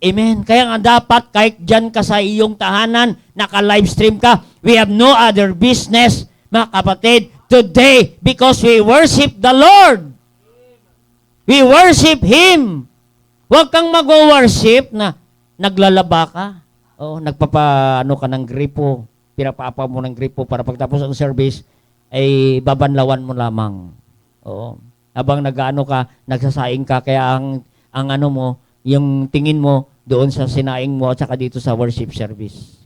Amen? Kaya nga dapat, kahit dyan ka sa iyong tahanan, naka-livestream ka, we have no other business, mga kapatid, today because we worship the Lord. We worship Him. Huwag kang mag-worship na naglalaba ka. Nagpapaano ka ng gripo. Pinapapa mo ng gripo para pagtapos ang service, ay babanlawan mo lamang. Habang nag-ano ka, nagsasaing ka, kaya ang ano mo, yung tingin mo doon sa sinaing mo at saka dito sa worship service.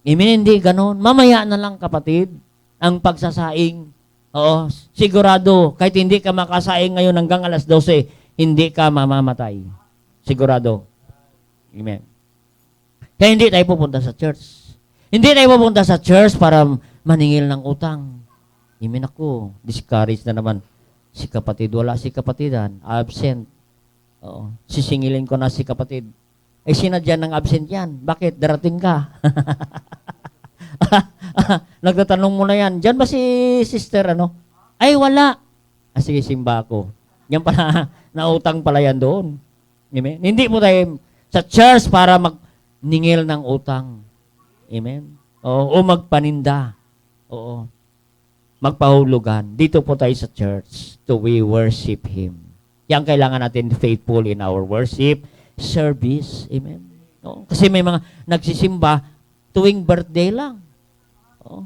Amen, hindi ganon. Mamaya na lang, kapatid, ang pagsasaing. Sigurado, kahit hindi ka makasaing ngayon hanggang alas 12, hindi ka mamamatay. Sigurado. Amen. Kaya hindi tayo pupunta sa church. Hindi tayo pupunta sa church para maningil ng utang. Amen ako. Discouraged na naman. Si kapatid, wala si kapatidan. Absent. Sisingilin ko na si kapatid. Sinadya ng absent yan. Bakit? Darating ka. Nagtatanong mo na yan. Diyan ba si sister, Ay, wala. Sige, simba ako. Yan pala, nautang pala yan doon. Amen? Hindi mo tayo sa church para magningil ng utang. Amen? O magpaninda. Oo. Magpahulugan. Dito po tayo sa church to we worship Him. Yan kailangan natin faithful in our worship service. Amen? Kasi may mga nagsisimba tuwing birthday lang.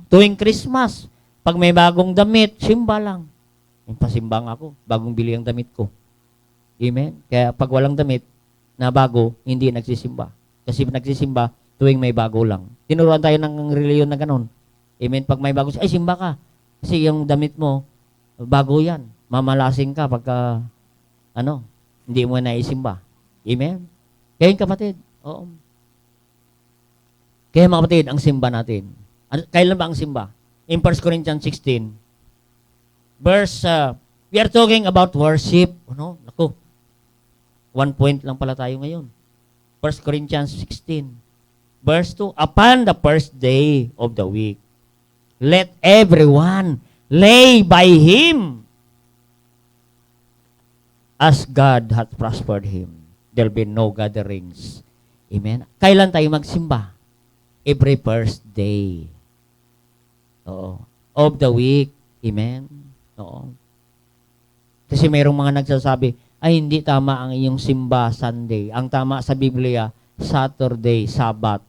Tuwing Christmas. Pag may bagong damit, simba lang. Yung pasimbang ako, bagong bili ang damit ko. Amen? Kaya pag walang damit na bago, hindi nagsisimba. Kasi nagsisimba, tuwing may bago lang. Tinuruan tayo ng reliyon na ganun. Amen? Pag may bago, ay simba ka. Kasi yung damit mo, bago yan. Mamalasing ka pagka, hindi mo na isimba. Amen? Kaya yung kapatid, oo. Kaya mga kapatid, ang simba natin. Kailan ba ang simba? In 1 Corinthians 16, verse, we are talking about worship. Naku, 1 point lang pala tayo ngayon. 1 Corinthians 16, verse 2, upon the first day of the week, let everyone lay by him as God hath prospered him. there'll be no gatherings. Amen? Kailan tayo magsimba? Every first day. Oo. Of the week. Amen? Oo. Kasi mayroong mga nagsasabi, ay hindi tama ang iyong simba Sunday. Ang tama sa Biblia, Saturday, Sabbath.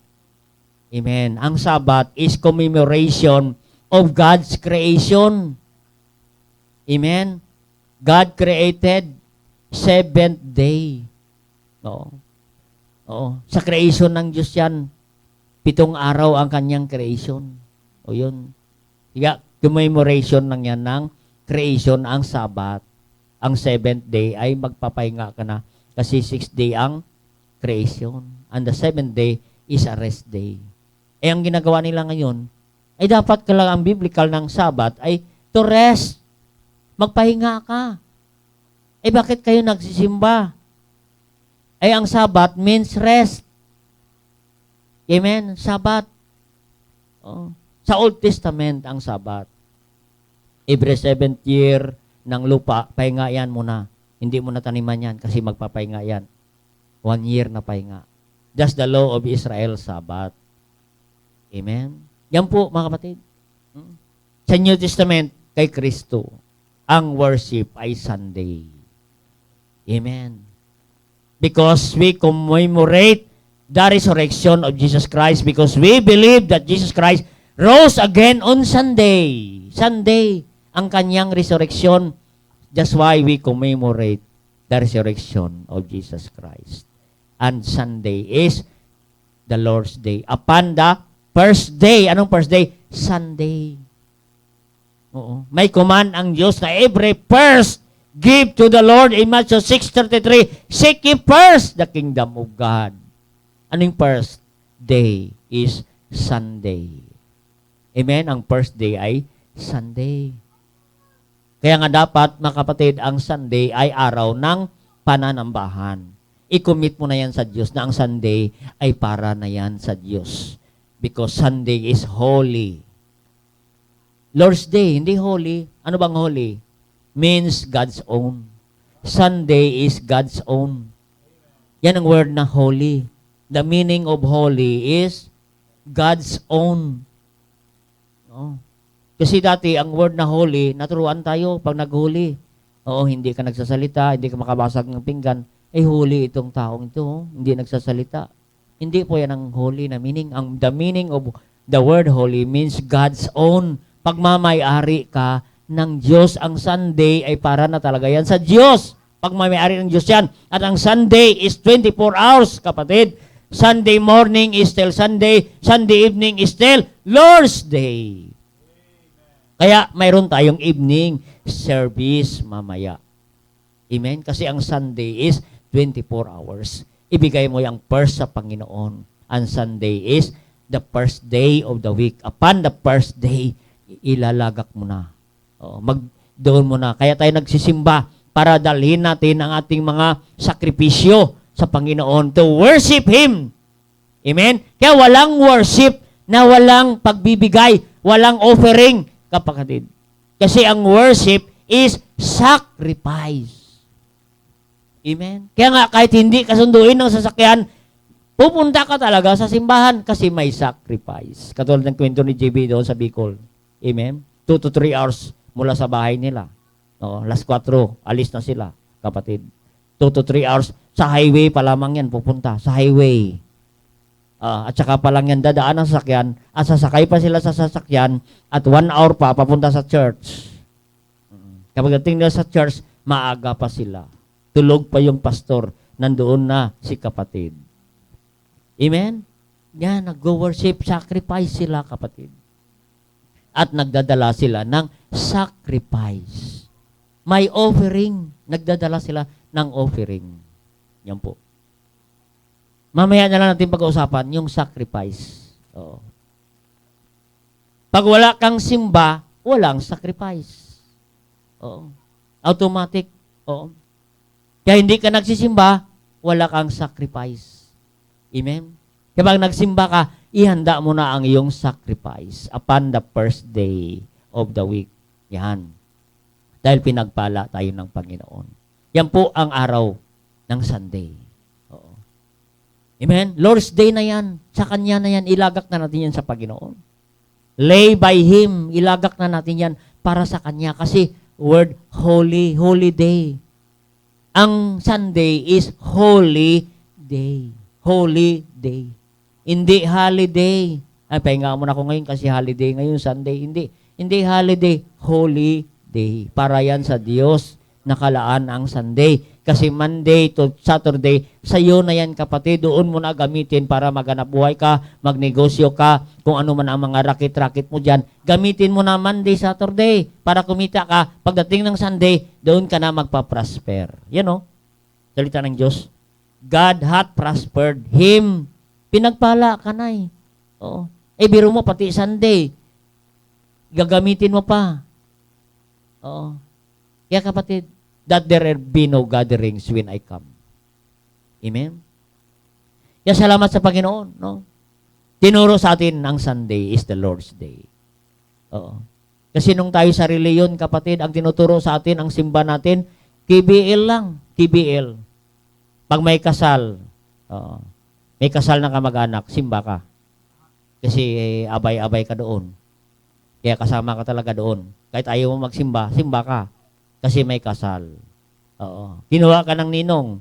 Amen. Ang Sabbath is commemoration of God's creation. Amen. God created seventh day. Oo. Oo. Sa creation ng Diyos yan, 7 araw ang kanyang creation. O yun. Kaya, commemoration lang yan ng creation ang Sabbath. Ang 7th day ay magpapahinga ka na kasi 6th day ang creation. And the 7th day is a rest day. Eh, ang ginagawa nila ngayon, ay dapat ka lang ang biblical ng Sabbath ay to rest. Magpahinga ka. Eh, bakit kayo nagsisimba? Ay, ang Sabbath means rest. Amen? Sabbath. Oh. Sa Old Testament, ang Sabbath. Every 7th year ng lupa, pahinga yan muna. Hindi mo na taniman yan kasi magpapahinga yan. 1 year na pahinga. That's the law of Israel, Sabbath. Amen? Yan po, mga kapatid. Sa New Testament, kay Kristo, ang worship ay Sunday. Amen. Because we commemorate the resurrection of Jesus Christ because we believe that Jesus Christ rose again on Sunday. Sunday, ang kanyang resurrection. That's why we commemorate the resurrection of Jesus Christ. And Sunday is the Lord's Day. Upon the first day. Anong first day? Sunday. Oo. May command ang Diyos na every first give to the Lord in Matthew 6:33. Seek ye first the kingdom of God. Anong first day is Sunday. Amen? Ang first day ay Sunday. Kaya nga dapat, mga kapatid, ang Sunday ay araw ng pananambahan. I-commit mo na yan sa Diyos na ang Sunday ay para na yan sa Diyos. Because Sunday is holy. Lord's Day, hindi holy. Ano bang holy? Means God's own. Sunday is God's own. Yan ang word na holy. The meaning of holy is God's own. No? Kasi dati, ang word na holy, naturuan tayo pag naghuli. Oo, hindi ka nagsasalita, hindi ka makabasag ng pinggan, ay holy itong taong ito, hindi nagsasalita. Hindi po yan ang holy na meaning. The meaning of the word holy means God's own. Pagmamayari ka ng Diyos. Ang Sunday ay para na talaga yan sa Diyos. Pagmamayari ng Diyos yan. At ang Sunday is 24 hours, kapatid. Sunday morning is still Sunday. Sunday evening is still Lord's Day. Kaya mayroon tayong evening service mamaya. Amen? Kasi ang Sunday is 24 hours. Ibigay mo yung first sa Panginoon. Ang Sunday is the first day of the week. Upon the first day, ilalagak mo na. Doon mo na. Kaya tayo nagsisimba para dalhin natin ang ating mga sakripisyo sa Panginoon to worship Him. Amen? Kaya walang worship na walang pagbibigay, walang offering, kapatid. Kasi ang worship is sacrifice. Amen? Kaya nga, kahit hindi kasunduin ng sasakyan, pupunta ka talaga sa simbahan kasi may sacrifice. Katulad ng kwento ni JB doon sa Bicol. Amen? 2 to 3 hours mula sa bahay nila. Alas 4, alis na sila, kapatid. 2 to 3 hours. Sa highway pa lamang yan pupunta. Sa highway. At saka pa lang yan dadaan ang sasakyan. At sasakay pa sila sa sasakyan. At 1 hour pa papunta sa church. Kapag dating nila sa church, maaga pa sila. Tulog pa yung pastor. Nandoon na si kapatid. Amen? Yan, nag-worship, sacrifice sila, kapatid. At nagdadala sila ng sacrifice. May offering. Nagdadala sila ng offering. Yan po. Mamaya na lang natin pag-uusapan yung sacrifice. Oo. Pag wala kang simba, walang sacrifice. Oo. Automatic. Oo. Kaya hindi ka nagsisimba, wala kang sacrifice. Amen? Kapag nagsimba ka, ihanda mo na ang iyong sacrifice upon the first day of the week. Yan. Dahil pinagpala tayo ng Panginoon. Yan po ang araw ng Sunday. Amen? Lord's Day na yan. Sa Kanya na yan. Ilagak na natin yan sa Panginoon. Lay by Him. Ilagak na natin yan para sa Kanya. Kasi word holy, holy day. Ang Sunday is holy day. Holy day. Hindi holiday. Ay, pahinga muna ako ngayon kasi holiday ngayon, Sunday. Hindi. Hindi holiday. Holy day. Para yan sa Diyos nakalaan ang Sunday. Kasi Monday to Saturday, sa iyo na yan kapatid, doon mo na gamitin para maghanap buhay ka, magnegosyo ka, kung ano man ang mga rakit-rakit mo dyan. Gamitin mo na Monday, Saturday para kumita ka. Pagdating ng Sunday, doon ka na magpa-prosper. Yan o, salita ng Diyos. God hath prospered him. Pinagpala ka na eh. Oo. Eh, biro mo pati Sunday. Gagamitin mo pa. Oo. Kaya kapatid, that there be no gatherings when I come. Amen? Kaya salamat sa Panginoon. No? Tinuro sa atin ang Sunday is the Lord's Day. Oo. Kasi nung tayo sa reliyon, kapatid, ang tinuturo sa atin, ang simba natin, KBL lang. KBL. Pag may kasal, may kasal na kamag-anak, simba ka. Kasi abay-abay ka doon. Kaya kasama ka talaga doon. Kahit ayaw mo magsimba, simba ka. Kasi may kasal. Oo. Kinuha ka ng ninong.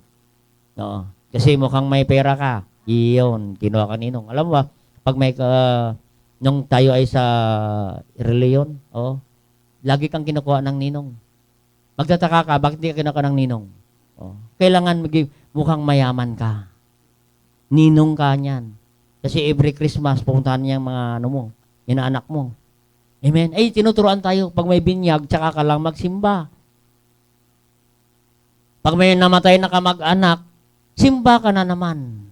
Oo. Kasi mukhang may pera ka. Iyon, kinuha ka ninong. Alam mo ba, pag may nung tayo ay sa reliyon, lagi kang kinukuha ng ninong. Magtataka ka, bakit di ka kinuha ng ninong? Kailangan mukhang mayaman ka. Ninong ka niyan. Kasi every Christmas, pupuntahan niya yung mga inaanak mo. Amen? Ay, tinuturuan tayo, pag may binyag, tsaka ka lang magsimba. Pag may namatay na kamag-anak, simba ka na naman.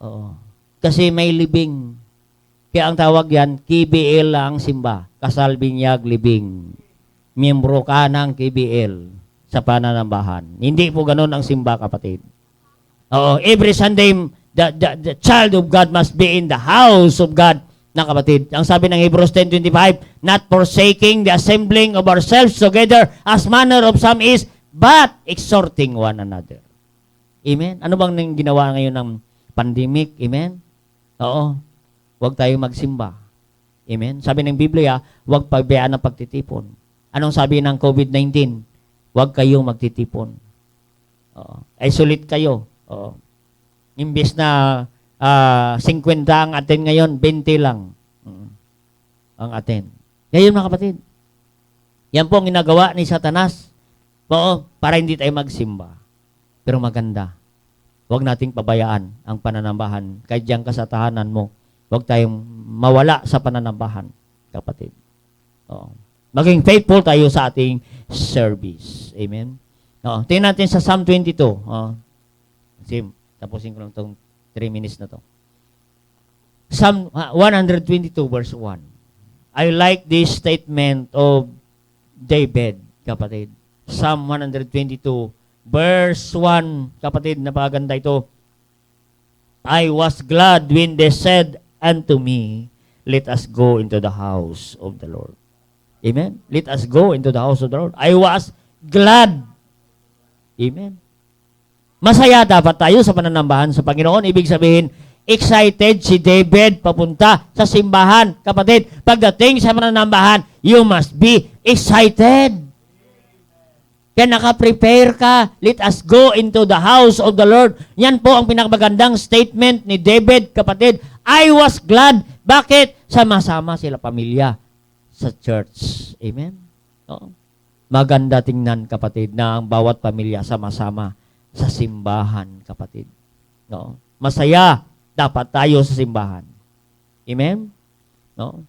Oo. Kasi may libing. Kaya ang tawag yan, KBL ang simba. Kasal, binyag, libing. Miyembro ka ng KBL sa pananambahan. Hindi po ganun ang simba, kapatid. Oo. Every Sunday, the child of God must be in the house of God. Na kapatid, ang sabi ng Hebrews 10:25, not forsaking the assembling of ourselves together as manner of some is, but exhorting one another. Amen? Ano bang ginawa ngayon ng pandemic? Amen? Oo. Huwag tayo magsimba. Amen? Sabi ng Biblia, huwag pagbayaan ng pagtitipon. Anong sabi ng COVID-19? Huwag kayong magtitipon. Oo. Isolate kayo. Oo. Imbes na 50 ang atin ngayon, 20 lang ang atin. Ngayon mga kapatid, yan po ang ginagawa ni Satanas. Oo, para hindi tayo magsimba. Pero maganda. Huwag nating pabayaan ang pananambahan. Kahit diyan ka sa tahanan mo, huwag tayong mawala sa pananambahan, kapatid. Oo. Maging faithful tayo sa ating service. Amen? Oo. Tingnan natin sa Psalm 22. Tapusin ko lang itong 3 minutes na to. Psalm 122 verse 1. I like this statement of David, kapatid. Psalm 122 verse 1, kapatid, napakaganda ito. I was glad when they said unto me, let us go into the house of the Lord. Amen? Let us go into the house of the Lord. I was glad. Amen? Masaya dapat tayo sa pananambahan sa Panginoon. Ibig sabihin, excited si David papunta sa simbahan. Kapatid, pagdating sa pananambahan, you must be excited. Kaya naka-prepare ka. Let us go into the house of the Lord. Yan po ang pinakamagandang statement ni David, kapatid. I was glad. Bakit? Sama-sama sila pamilya sa church. Amen? Oo. Maganda tingnan, kapatid, na ang bawat pamilya sama-sama sa simbahan, kapatid. No? Masaya dapat tayo sa simbahan. Amen? No?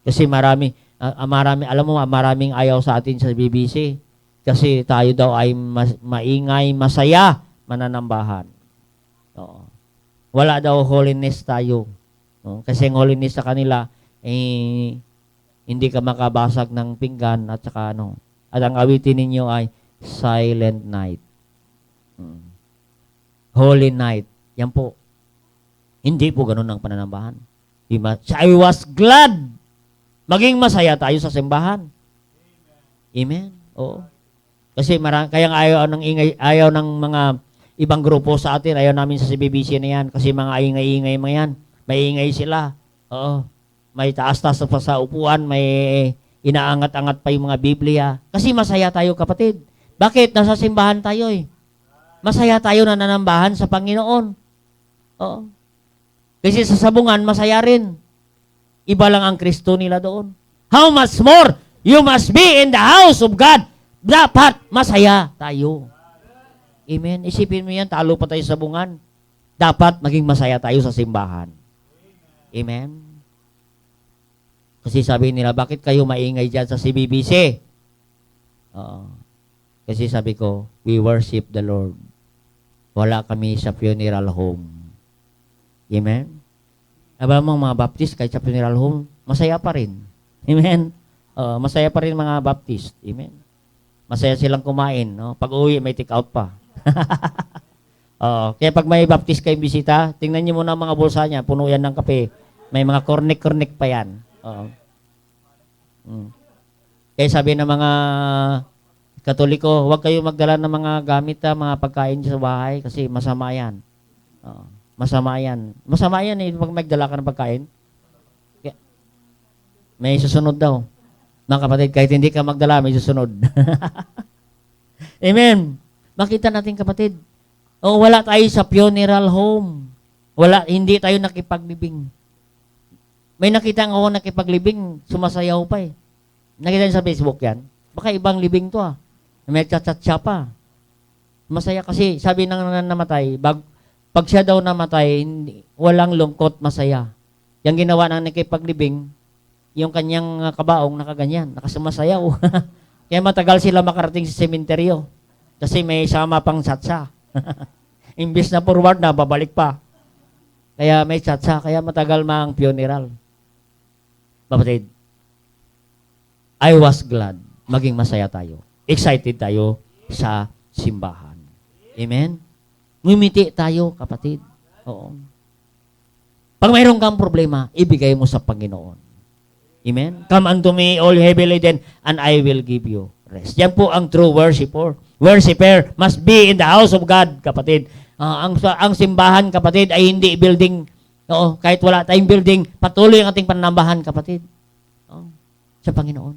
Kasi alam mo, maraming ayaw sa atin sa BBC. Kasi tayo daw ay maingay, masaya, mananambahan. No? Wala daw holiness tayo. No? Kasi ang holiness sa kanila, hindi ka makabasag ng pinggan at saka ano. At ang awitin ninyo ay Silent Night. Holy night. Yan po. Hindi po ganun ang pananambahan. I was glad. Maging masaya tayo sa simbahan. Amen. Oo. Kasi kaya ayaw ng ingay, ayaw ng mga ibang grupo sa atin. Ayaw namin sa CBBC na yan kasi mga ingay-ingay mga yan. May ingay sila. Oo. May taas-taas pa sa upuan, may inaangat-angat pa yung mga Biblia. Kasi masaya tayo, kapatid. Bakit? Nasa simbahan tayo eh. Masaya tayo na nanambahan sa Panginoon. Oo. Kasi sa sabungan, masaya rin. Iba lang ang Kristo nila doon. How much more you must be in the house of God? Dapat masaya tayo. Amen. Isipin mo yan, talo pa tayo sa sabungan. Dapat maging masaya tayo sa simbahan. Amen. Kasi sabi nila, bakit kayo maingay dyan sa CBBC? Kasi sabi ko, we worship the Lord. Wala kami sa funeral home. Amen? Aba mo mga Baptist, kahit sa funeral home, masaya pa rin. Amen? Masaya pa rin mga Baptist. Amen? Masaya silang kumain. No? Pag uwi, may take out pa. Kaya pag may Baptist kayong bisita, tingnan niyo muna ang mga bulsa niya, puno yan ng kape. May mga kornik-kornik pa yan. Kaya sabi ng mga Katoliko, huwag kayo magdala ng mga gamit, mga pagkain sa bahay kasi masama yan. Masama yan. Masama yan eh, pag magdala ka ng pagkain. May susunod daw. Mga kapatid, kahit hindi ka magdala, may susunod. Amen. Makita natin kapatid. Wala tayo sa funeral home. Hindi tayo nakipaglibing. May nakita ako nakipaglibing, sumasayaw pa eh. Nakita niyo sa Facebook yan? Baka ibang libing to ah. May chat-chat siya pa. Masaya kasi, sabi ng namatay, pag siya daw namatay, walang lungkot, masaya. Yung ginawa ng nakipaglibing, yung kanyang kabaong nakaganyan, nakasumasayaw. Kaya matagal sila makarating sa sementeryo. Kasi may sama pang chatsa. Imbis na forward na, babalik pa. Kaya may chatsa, kaya matagal mang funeral. Kapatid, I was glad. Maging masaya tayo. Excited tayo sa simbahan. Amen? Ngumiti tayo, kapatid. Oo. Pag mayroon kang problema, ibigay mo sa Panginoon. Amen? Come unto me, all heavy laden, and I will give you rest. Yan po ang true worshiper. Worshipper must be in the house of God, kapatid. Ang simbahan, kapatid, ay hindi building. Oo, kahit wala tayong building, patuloy ang ating panambahan, kapatid. Sa Panginoon.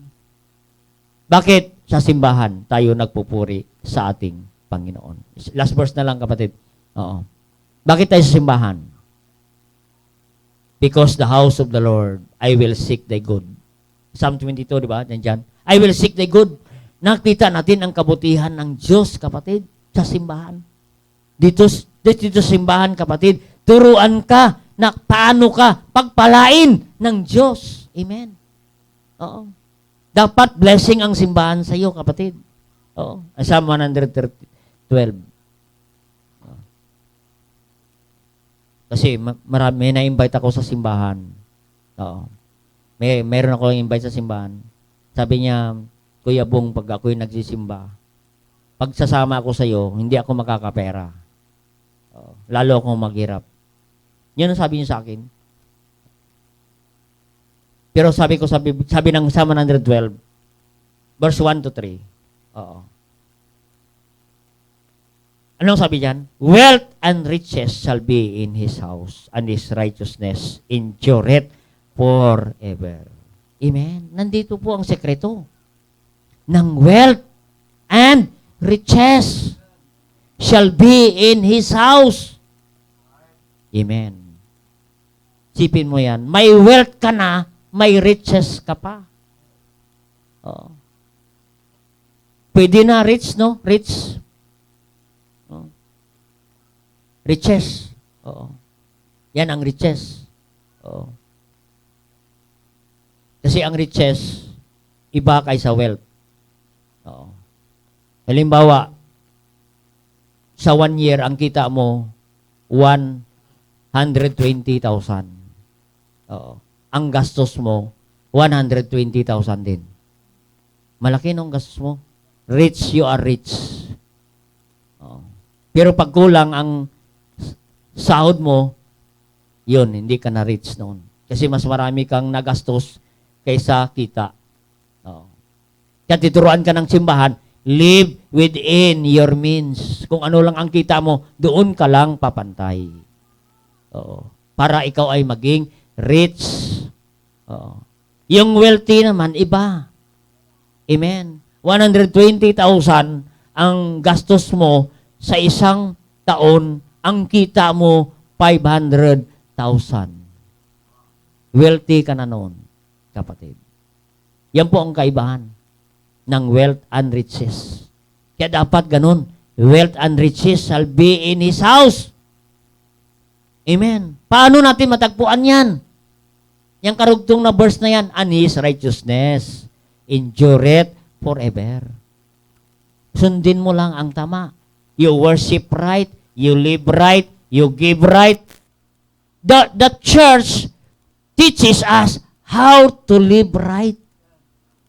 Bakit? Sa simbahan tayo nagpupuri sa ating Panginoon. Last verse na lang, kapatid. Oo. Bakit tayo sa simbahan? Because the house of the Lord, I will seek thy good. Psalm 22, di ba? Nandiyan. I will seek thy good. Nakita natin ang kabutihan ng Diyos, kapatid, sa simbahan. Dito sa simbahan, kapatid, turuan ka na paano ka pagpalain ng Diyos. Amen. Oo. Dapat blessing ang simbahan sa iyo, kapatid. Oo. Psalm 112. Kasi may na-invite ako sa simbahan. Oo. Meron ako invite sa simbahan. Sabi niya, Kuya Bong, pag ako'y nagsisimba, pag sasama ako sa iyo, hindi ako makakapera. Oo. Lalo akong maghirap. Yun ang sabi niya sa akin. Pero sabi ng Psalm 112, verse 1 to 3. Oo. Anong sabi diyan? Wealth and riches shall be in his house, and his righteousness endureth forever. Amen. Nandito po ang sekreto ng wealth and riches shall be in his house. Amen. Sipin mo yan. May wealth ka na, may riches ka pa. Oo. Pwede na rich, no? Rich. Oo. Riches. Oo. Yan ang riches. Oo. Kasi ang riches, iba kaysa wealth. Oo. Halimbawa, sa 1 year, ang kita mo, 120,000. Oo. Ang gastos mo, 120,000 din. Malaki nung gastos mo. Rich, you are rich. Oo. Pero pag kulang ang sahod mo, yun, hindi ka na rich noon. Kasi mas marami kang nagastos kaysa kita. Oo. Kaya tituruan ka ng simbahan, live within your means. Kung ano lang ang kita mo, doon ka lang papantay. Oo. Para ikaw ay maging rich. Oo. Yung wealthy naman, iba. Amen. 120,000 ang gastos mo sa isang taon, ang kita mo 500,000. Wealthy ka na noon, kapatid. Yan po ang kaibahan ng wealth and riches. Kaya dapat ganun. Wealth and riches shall be in His house. Amen. Paano natin matagpuan yan? Yung karugtong na verse na yan, and His righteousness endureth forever. Sundin mo lang ang tama. You worship right, you live right, you give right. The church teaches us how to live right.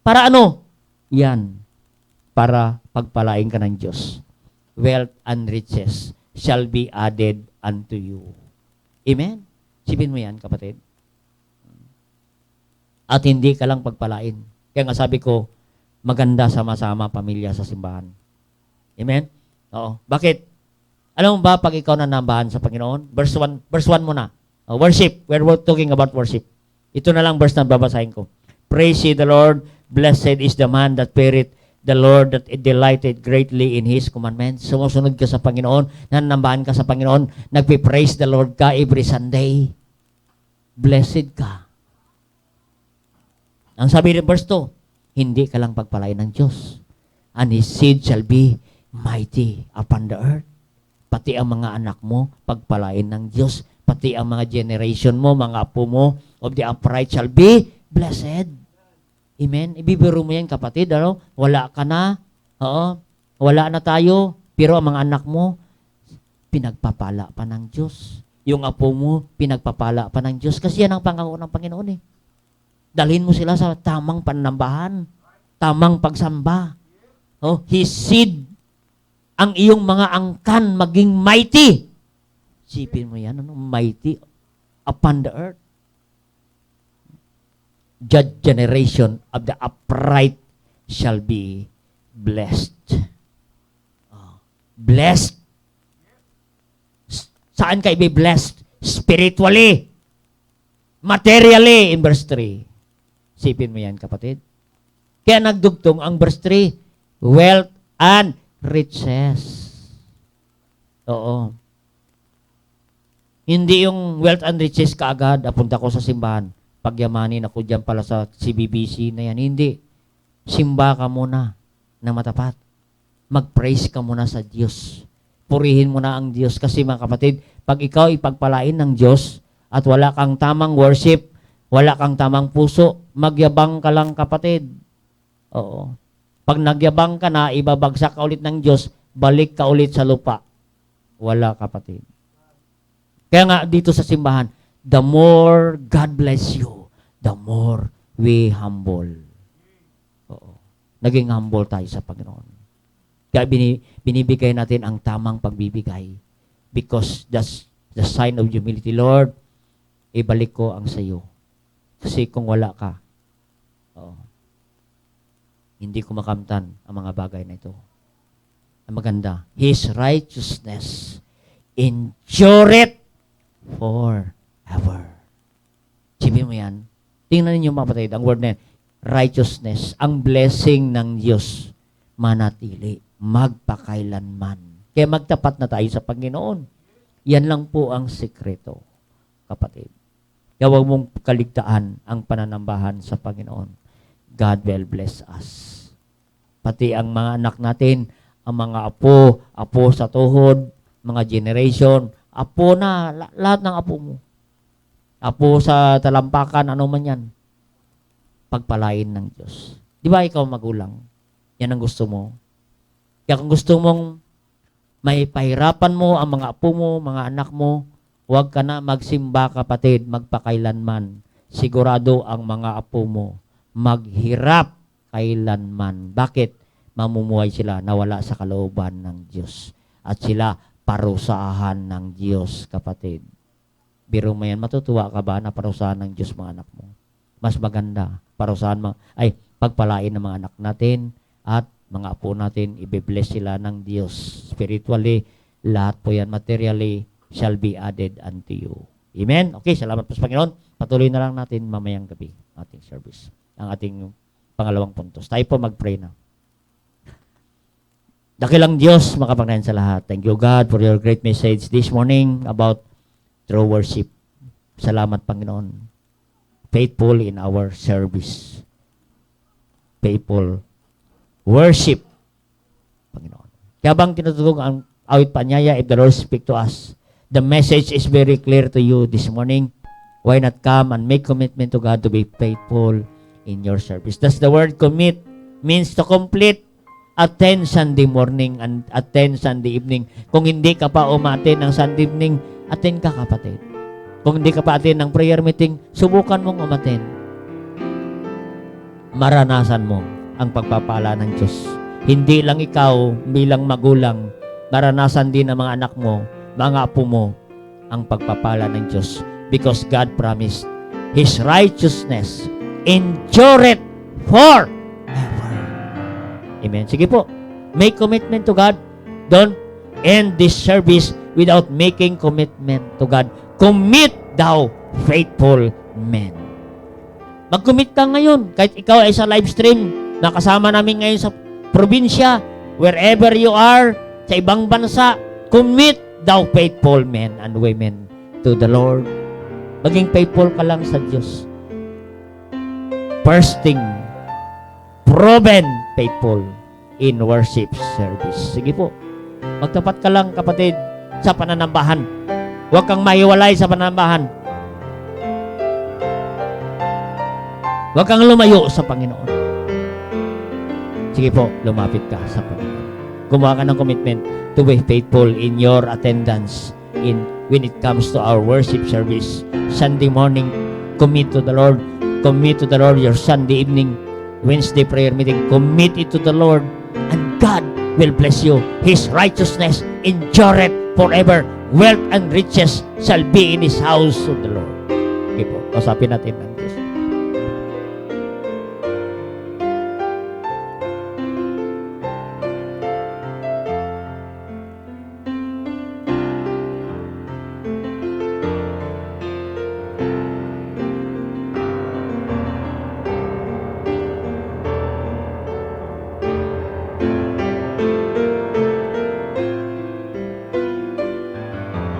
Para ano? Yan. Para pagpalain ka ng Diyos. Wealth and riches shall be added unto you. Amen? Sipin mo yan, kapatid. At hindi ka lang pagpalain. Kaya nga sabi ko, maganda sama-sama pamilya sa simbahan. Amen? Oo. Bakit? Alam mo ba pag ikaw nanambahan sa Panginoon? Verse 1 muna. Worship. We're talking about worship. Ito na lang verse na babasahin ko. Praise ye the Lord. Blessed is the man that feareth the Lord, that delighted greatly in His commandments. Sumusunod ka sa Panginoon, nanambahan ka sa Panginoon, nagpipraise the Lord ka every Sunday. Blessed ka. Ang sabi ng verse 2, hindi ka lang pagpalain ng Diyos. And His seed shall be mighty upon the earth. Pati ang mga anak mo, pagpalain ng Diyos. Pati ang mga generation mo, mga apo mo, of the upright shall be blessed. Amen? Ibibiro mo yan, kapatid. Ano? Wala ka na. Oo. Wala na tayo. Pero ang mga anak mo, pinagpapala pa ng Diyos. Yung apo mo, pinagpapala pa ng Diyos. Kasi yan ang pangako ng Panginoon eh. Dalhin mo sila sa tamang panambahan, tamang pagsamba. Oh, His seed, ang iyong mga angkan maging mighty. Sipin mo yan, ano? Mighty upon the earth. Judge generation of the upright shall be blessed. Oh, blessed. Saan ka i-blessed? Spiritually. Materially, in verse 3. Sipin mo yan, kapatid. Kaya nagdugtong ang verse 3, wealth and riches. Oo. Hindi yung wealth and riches kaagad, apunta ko sa simbahan. Pagyamanin ako dyan pala sa CBBC na yan. Hindi. Simba ka muna na matapat. Mag-praise ka muna sa Diyos. Purihin mo na ang Diyos. Kasi mga kapatid, pag ikaw ipagpalain ng Diyos at wala kang tamang worship, wala kang tamang puso, magyabang ka lang, kapatid. Oo. Pag nagyabang ka na, ibabagsak ka ulit ng Diyos, balik ka ulit sa lupa. Wala, kapatid. Kaya nga dito sa simbahan, the more God bless you, the more we humble. Oo. Naging humble tayo sa Panginoon. Kaya binibigay natin ang tamang pagbibigay. Because that's the sign of humility. Lord, ibalik ko ang sayo. Kasi kung wala ka, hindi ko makamtan ang mga bagay na ito. Ang maganda, His righteousness endureth forever. Sipin mo yan. Tingnan ninyo, mga kapatid, ang word na yan, righteousness, ang blessing ng Diyos, manatili, magpakailanman. Kaya magtapat na tayo sa Panginoon. Yan lang po ang sekreto, kapatid. Kaya huwag mong kaligtaan ang pananambahan sa Panginoon. God will bless us. Pati ang mga anak natin, ang mga apo sa tuhod, mga generation, apo na, lahat ng apo mo. Apo sa talampakan, ano man yan. Pagpalain ng Diyos. Di ba ikaw magulang? Yan ang gusto mo. Kaya kung gusto mong may pahirapan mo ang mga apo mo, mga anak mo, huwag ka na magsimba, kapatid, magpakailanman. Sigurado ang mga apo mo maghirap kailanman. Bakit? Mamumuhay sila na wala sa kalooban ng Diyos. At sila parusahan ng Diyos, kapatid. Biro mo yan, matutuwa ka ba na parusahan ng Diyos mga anak mo? Mas maganda, parusahan mo, pagpalain ng mga anak natin at mga apo natin, i-bless sila ng Diyos. Spiritually, lahat po yan, materially, shall be added unto you. Amen? Okay, salamat po sa Panginoon. Patuloy na lang natin mamayang gabi ating service. Ang ating pangalawang puntos. Tayo po mag-pray na. Dakilang Diyos, makapagnayan sa lahat. Thank you, God, for your great message this morning about true worship. Salamat, Panginoon. Faithful in our service. Faithful worship, Panginoon. Kaya bang tinutulog ang awit panyaya, if the Lord speak to us, the message is very clear to you this morning. Why not come and make commitment to God to be faithful in your service? That's the word commit. Means to complete. Attend Sunday morning and attend Sunday evening. Kung hindi ka pa umattend ng Sunday evening, attend ka, kapatid. Kung hindi ka pa attend ng prayer meeting, subukan mong umattend. Maranasan mo ang pagpapala ng Diyos. Hindi lang ikaw bilang magulang, maranasan din ng mga anak mo, mga apo mo, ang pagpapala ng Diyos. Because God promised His righteousness endureth forever. Amen. Sige po. Make commitment to God. Don't end this service without making commitment to God. Commit thou faithful men. Mag-commit ka ngayon. Kahit ikaw ay sa live stream, nakasama namin ngayon sa probinsya, wherever you are, sa ibang bansa, commit thou faithful men and women to the Lord. Maging faithful ka lang sa Diyos. First thing, proven faithful in worship service. Sige po. Magtapat ka lang, kapatid, sa pananambahan. Huwag kang mahiwalay sa pananambahan. Huwag kang lumayo sa Panginoon. Sige po, lumapit ka sa Panginoon. Gumawa ka ng commitment to be faithful in your attendance when it comes to our worship service. Sunday morning, commit to the Lord. Commit to the Lord your Sunday evening. Wednesday prayer meeting, commit it to the Lord, and God will bless you. His righteousness endureth forever. Wealth and riches shall be in His house of the Lord. Okay po, usapin natin ang